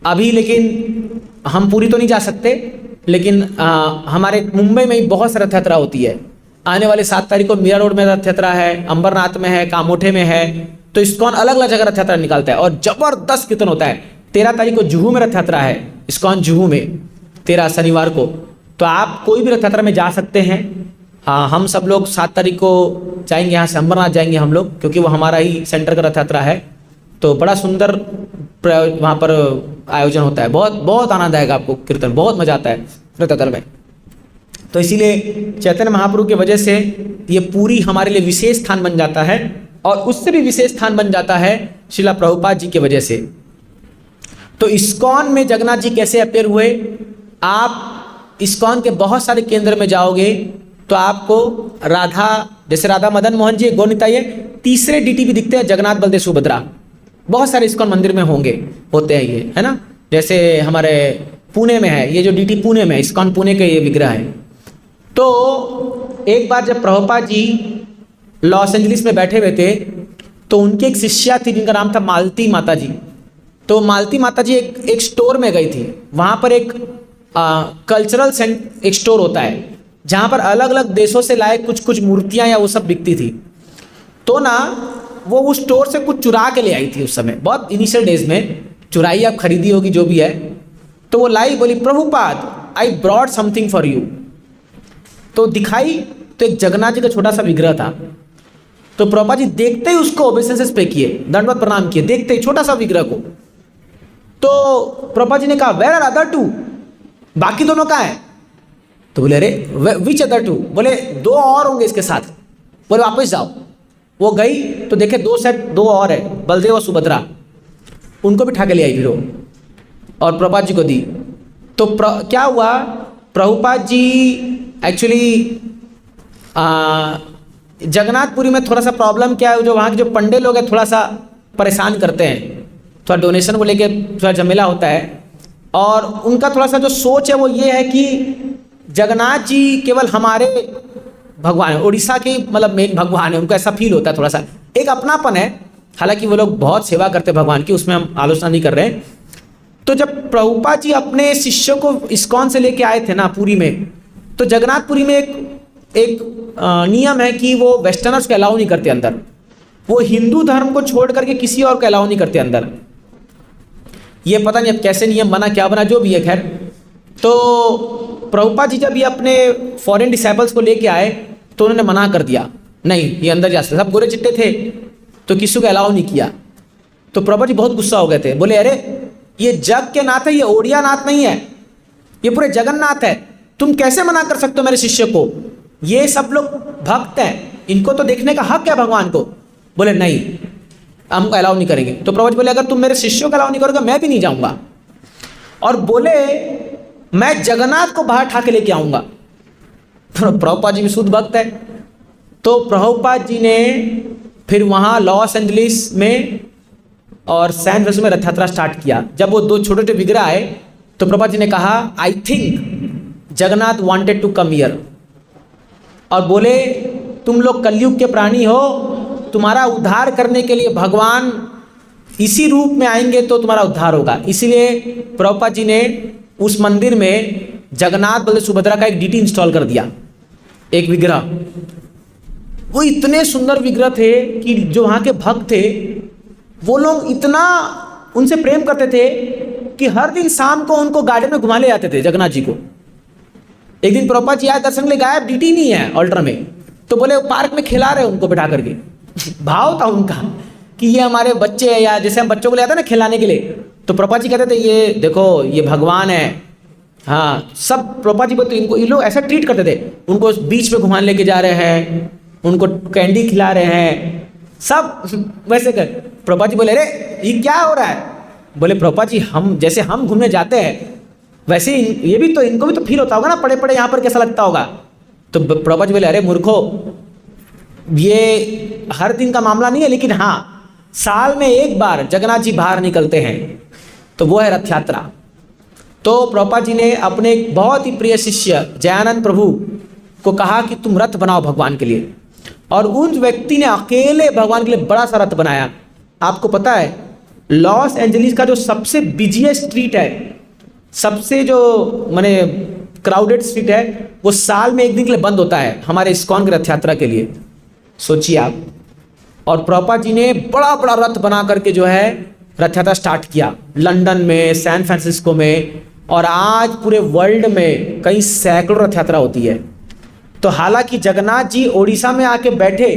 अभी लेकिन हम पुरी तो नहीं जा सकते, लेकिन हमारे मुंबई में ही बहुत सारी रथ यात्रा होती है। आने वाले 7 तारीख को मीरा रोड में रथ यात्रा है, अंबरनाथ में है, कामोठे में है। तो इस्कॉन अलग अलग जगह रथ यात्रा निकालता है और जबरदस्त कीर्तन होता है। 13 तारीख को जुहू में रथ यात्रा है, इस्कॉन जुहू में 13 शनिवार को। तो आप कोई भी रथ यात्रा में जा सकते हैं। हाँ, हम सब लोग 7 तारीख को जाएंगे, यहाँ से अंबरनाथ जाएंगे हम लोग, क्योंकि वो हमारा ही सेंटर का रथ यात्रा है। तो बड़ा सुंदर वहाँ पर आयोजन होता है, बहुत बहुत आनंद आएगा आपको, कीर्तन बहुत मजा आता है रथ यात्रा में। तो इसीलिए चैतन्य महाप्रभु की वजह से ये पूरी हमारे लिए विशेष स्थान बन जाता है, और उससे भी विशेष स्थान बन जाता है श्रीला प्रभुपाद जी की वजह से। तो इस्कॉन में जगन्नाथ जी कैसे अपेयर हुए? आप इस्कॉन के बहुत सारे केंद्र में जाओगे तो आपको राधा, जैसे राधा मदन मोहन जी गौनिताई, तीसरे डीटी भी दिखते हैं, जगन्नाथ बलदेव सुभद्रा। बहुत सारे इस्कॉन मंदिर में होते हैं ये, है ना। जैसे हमारे पुणे में है, ये जो डीटी पुणे में है, इस्कॉन पुणे के ये विग्रह है। तो एक बार जब प्रभुपाद जी लॉस एंजलिस में बैठे हुए थे तो उनकी एक शिष्या थी जिनका नाम था मालती माता जी। तो मालती माता जी एक स्टोर में गई थी। वहाँ पर एक कल्चरल एक स्टोर होता है जहाँ पर अलग अलग देशों से लाए कुछ कुछ मूर्तियाँ या वो सब बिकती थी। तो ना वो उस स्टोर से कुछ चुरा के ले आई थी। उस समय बहुत इनिशियल डेज में चुराई, आप खरीदी होगी जो भी है। तो वो लाई, बोली Prabhupada I brought something for you. तो दिखाई तो एक जगन्नाथ जी का छोटा सा विग्रह था। तो प्रभुपाद जी देखते ही उसको ओबेसेंसेस पे किए, दंडवत प्रणाम किए, देखते ही छोटा सा विग्रह को। तो प्रभुपाद जी ने कहा वेयर आर अदर टू, बाकी दोनों कहाँ है? तो बोले अरे विच अदर टू? बोले दो और होंगे इसके साथ। बोले वापस जाओ। वो गई तो देखे दो और है, बलदेव और सुभद्रा। उनको भी उठा के ले आई फिर वो, और प्रभुपाद जी को दी। तो क्या हुआ, प्रभुपाद जी एक्चुअली जगन्नाथपुरी में थोड़ा सा प्रॉब्लम क्या है, जो वहाँ के जो पंडे लोग हैं थोड़ा सा परेशान करते हैं, थोड़ा डोनेशन को लेके थोड़ा झमेला होता है। और उनका थोड़ा सा जो सोच है वो ये है कि जगन्नाथ जी केवल हमारे भगवान है, उड़ीसा के मतलब मेन भगवान है। उनको ऐसा फील होता है, थोड़ा सा एक अपनापन है। हालांकि वो लोग बहुत सेवा करते हैं भगवान की, उसमें हम आलोचना नहीं कर रहे हैं। तो जब प्रभुपाद जी अपने शिष्यों को इस्कॉन से लेके आए थे ना पुरी में, तो जगन्नाथपुरी में एक नियम है कि वो वेस्टर्नर्स को अलाउ नहीं करते अंदर। वो हिंदू धर्म को छोड़ करके किसी और को अलाउ नहीं करते अंदर। ये पता नहीं अब कैसे नियम बना, क्या बना, जो भी है खैर। तो प्रभुपाद जी जब ये अपने फॉरेन डिसाइपल्स को लेके आए तो उन्होंने मना कर दिया, नहीं ये अंदर जा सकते। सब गोरे चिट्टे थे तो किसी को अलाउ नहीं किया। तो प्रभुपाद जी बहुत गुस्सा हो गए थे, बोले अरे ये जग के नाथ है, ये ओडिया नाथ नहीं है, ये पूरे जगन्नाथ है। तुम कैसे मना कर सकते हो मेरे शिष्य को? ये सब लोग भक्त हैं, इनको तो देखने का हक है भगवान को। बोले नहीं हमको अलाउ नहीं करेंगे। तो प्रभुपाद बोले अगर तुम मेरे शिष्यों को अलाउ नहीं करोगे मैं भी नहीं जाऊंगा। और बोले मैं जगन्नाथ को बाहर ठा के लेके आऊंगा। प्रभुपाद जी भी शुद्ध भक्त है। तो प्रभुपाद जी ने फिर वहाँ लॉस एंजलिस में और सैन फ्रांसिस्को में रथ यात्रा स्टार्ट किया। जब वो दो छोटे छोटे विग्रह आए तो प्रभुपाद जी ने कहा I think Jagannath wanted to come here, और बोले तुम लोग कलयुग के प्राणी हो, तुम्हारा उद्धार करने के लिए भगवान इसी रूप में आएंगे तो तुम्हारा उद्धार होगा। इसीलिए प्रभुपाद जी ने उस मंदिर में जगन्नाथ बलदेव सुभद्रा का एक डीटी इंस्टॉल कर दिया, एक विग्रह। वो इतने सुंदर विग्रह थे कि जो वहाँ के भक्त थे वो लोग इतना उनसे प्रेम करते थे कि हर दिन शाम को उनको गार्डन में घुमा ले जाते थे जगन्नाथ जी को। एक दिन प्रभुपाद जी आए दर्शन ले, गायब, डीटी नहीं है ऑल्टर में। तो बोले पार्क में खिला रहे उनको बिठा करके। भाव था उनका कि ये हमारे बच्चे हैं, या जैसे हम बच्चों को ले आते हैं ना खिलाने के लिए, तो प्रभुपाद जी कहते थे ये देखो ये भगवान है। हाँ सब प्रभुपाद जी बोलते इनको, ये लोग ऐसा ट्रीट करते थे। उनको बीच में घुमाने लेके जा रहे हैं, उनको कैंडी खिला रहे हैं, सब वैसे कर। प्रभुपाद जी बोले अरे ये क्या हो रहा है? बोले प्रभुपाद जी हम जैसे हम घूमने जाते हैं वैसे ये भी तो, इनको भी तो फील होता होगा ना, पड़े पड़े यहाँ पर कैसा लगता होगा। तो प्रभुपाद जी बोले अरे मूर्खो, ये हर दिन का मामला नहीं है, लेकिन हाँ साल में एक बार जगन्नाथ जी बाहर निकलते हैं तो वो है रथ यात्रा। तो प्रभुपाद जी ने अपने एक बहुत ही प्रिय शिष्य जयानंद प्रभु को कहा कि तुम रथ बनाओ भगवान के लिए, और उन व्यक्ति ने अकेले भगवान के लिए बड़ा सा रथ बनाया। आपको पता है लॉस एंजलिस का जो सबसे बिजिएस्ट स्ट्रीट है, सबसे जो माने क्राउडेड स्ट्रीट है, वो साल में एक दिन के लिए बंद होता है हमारे इस्कॉन की रथ यात्रा के लिए। सोचिए आप। और प्रभुपाद जी ने बड़ा बड़ा रथ बना करके जो है रथ यात्रा स्टार्ट किया लंदन में, सैन फ्रांसिस्को में, और आज पूरे वर्ल्ड में कई सैकड़ों रथ यात्रा होती है। तो हालांकि जगन्नाथ जी ओडिशा में आके बैठे,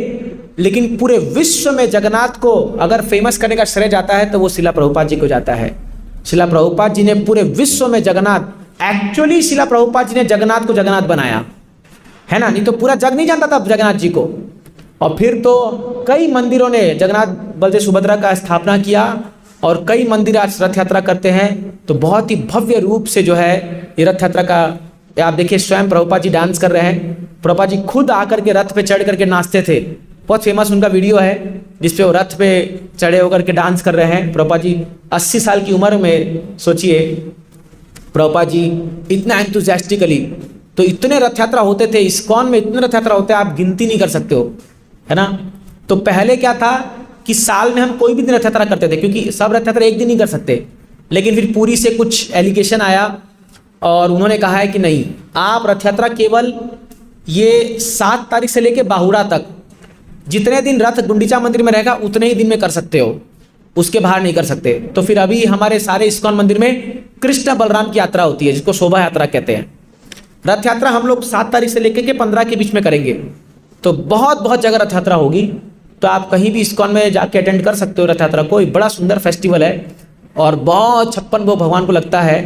लेकिन पूरे विश्व में जगन्नाथ को अगर फेमस करने का श्रेय जाता है तो वो शिला प्रभुपाद जी को जाता है। शिला प्रभुपाद जी ने पूरे विश्व में जगन्नाथ, एक्चुअली शिला प्रभुपाद जी ने जगन्नाथ को जगन्नाथ बनाया है ना, नहीं तो पूरा जग नहीं जानता था जगन्नाथ जी को। और फिर तो कई मंदिरों ने जगन्नाथ बलदेव सुभद्रा का स्थापना किया, और कई मंदिर आज रथ यात्रा करते हैं, तो बहुत ही भव्य रूप से जो है ये रथ यात्रा का, आप देखिए स्वयं प्रभुपाद जी डांस कर रहे हैं। प्रभुपाद जी खुद आकर के रथ पे चढ़ करके नाचते थे, बहुत फेमस उनका वीडियो है जिसपे वो रथ पे चढ़े होकर के डांस कर रहे हैं। प्रभुपाद जी 80 साल की उम्र में, सोचिए प्रभुपाद जी इतना एंथुसियास्टिकली, तो इतने रथ यात्रा होते थे इस्कॉन में, इतने रथ यात्रा होते हैं आप गिनती नहीं कर सकते हो, है ना। तो पहले क्या था कि साल में हम कोई भी दिन रथ यात्रा करते थे, क्योंकि सब रथ यात्रा एक दिन नहीं कर सकते। लेकिन फिर पुरी से कुछ एलिगेशन आया और उन्होंने कहा है कि नहीं, आप रथ यात्रा केवल ये 7 तारीख से लेके बाहुड़ा तक, जितने दिन रथ गुंडीचा मंदिर में रहेगा उतने ही दिन में कर सकते हो, उसके बाहर नहीं कर सकते। तो फिर अभी हमारे सारे इस्कॉन मंदिर में कृष्ण बलराम की यात्रा होती है, जिसको शोभा यात्रा कहते हैं। रथ यात्रा हम लोग 7 तारीख से लेकर के 15 के बीच में करेंगे, तो बहुत बहुत जगह रथ यात्रा होगी। तो आप कहीं भी इस्कॉन में जाके अटेंड कर सकते हो रथ यात्रा को। एक बड़ा सुंदर फेस्टिवल है और बहुत 56 भोग भगवान को लगता है।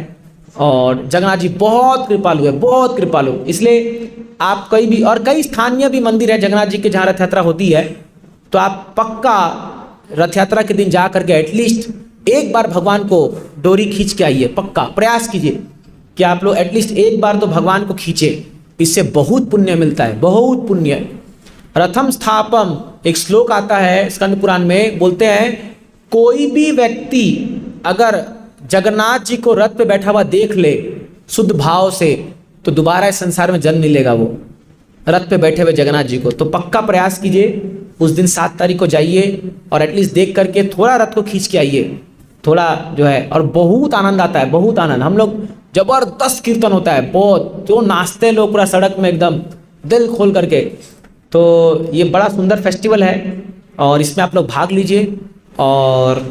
और जगन्नाथ जी बहुत कृपालु है, बहुत कृपालु। इसलिए आप कहीं भी, और कई स्थानीय भी मंदिर है जगन्नाथ जी के जहाँ रथ यात्रा होती है, तो आप पक्का रथ यात्रा के दिन जा करके एटलीस्ट एक बार भगवान को डोरी खींच के आइए। पक्का प्रयास कीजिए कि आप लोग एटलीस्ट एक बार तो भगवान को खींचे, इससे बहुत पुण्य मिलता है, बहुत पुण्य। रथम स्थापम एक श्लोक आता है स्कंद पुराण में, बोलते हैं कोई भी व्यक्ति अगर जगन्नाथ जी को रथ पे बैठा हुआ देख ले शुद्ध भाव से, तो दोबारा इस संसार में जन्म नहीं लेगा वो रथ पे बैठे हुए जगन्नाथ जी को। तो पक्का प्रयास कीजिए, उस दिन 7 तारीख को जाइए और एटलीस्ट देख करके थोड़ा रथ को खींच के आइए, थोड़ा जो है। और बहुत आनंद आता है, बहुत आनंद। हम लोग जबरदस्त कीर्तन होता है, बहुत जो नाचते हैं लोग पूरा सड़क में एकदम दिल खोल करके। तो ये बड़ा सुंदर फेस्टिवल है और इसमें आप लोग भाग लीजिए। और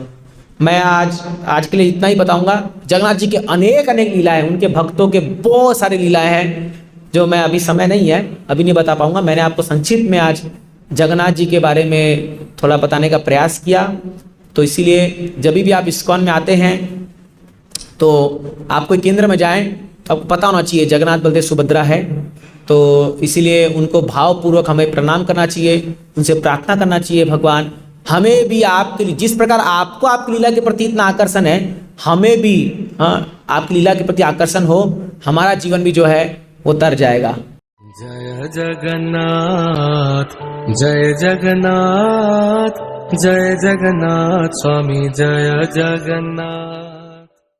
मैं आज के लिए इतना ही बताऊंगा। जगन्नाथ जी के अनेक अनेक लीलाएं हैं, उनके भक्तों के बहुत सारे लीलाएं हैं जो मैं अभी समय नहीं है, अभी नहीं बता पाऊंगा। मैंने आपको संक्षिप्त में आज जगन्नाथ जी के बारे में थोड़ा बताने का प्रयास किया। तो इसीलिए जब भी आप इस्कॉन में आते हैं तो आप कोई केंद्र में जाएं तो आपको पता होना चाहिए जगन्नाथ बलदेव सुभद्रा है। तो इसीलिए उनको भावपूर्वक हमें प्रणाम करना चाहिए, उनसे प्रार्थना करना चाहिए भगवान हमें भी आपके लिए, जिस प्रकार आपको आपकी लीला के प्रति इतना आकर्षण है, हमें भी आपकी लीला के प्रति आकर्षण हो, हमारा जीवन भी जो है वो तर जाएगा। जय जगन्नाथ, जय जगन्नाथ, जय जगन्नाथ स्वामी, जय जगन्नाथ।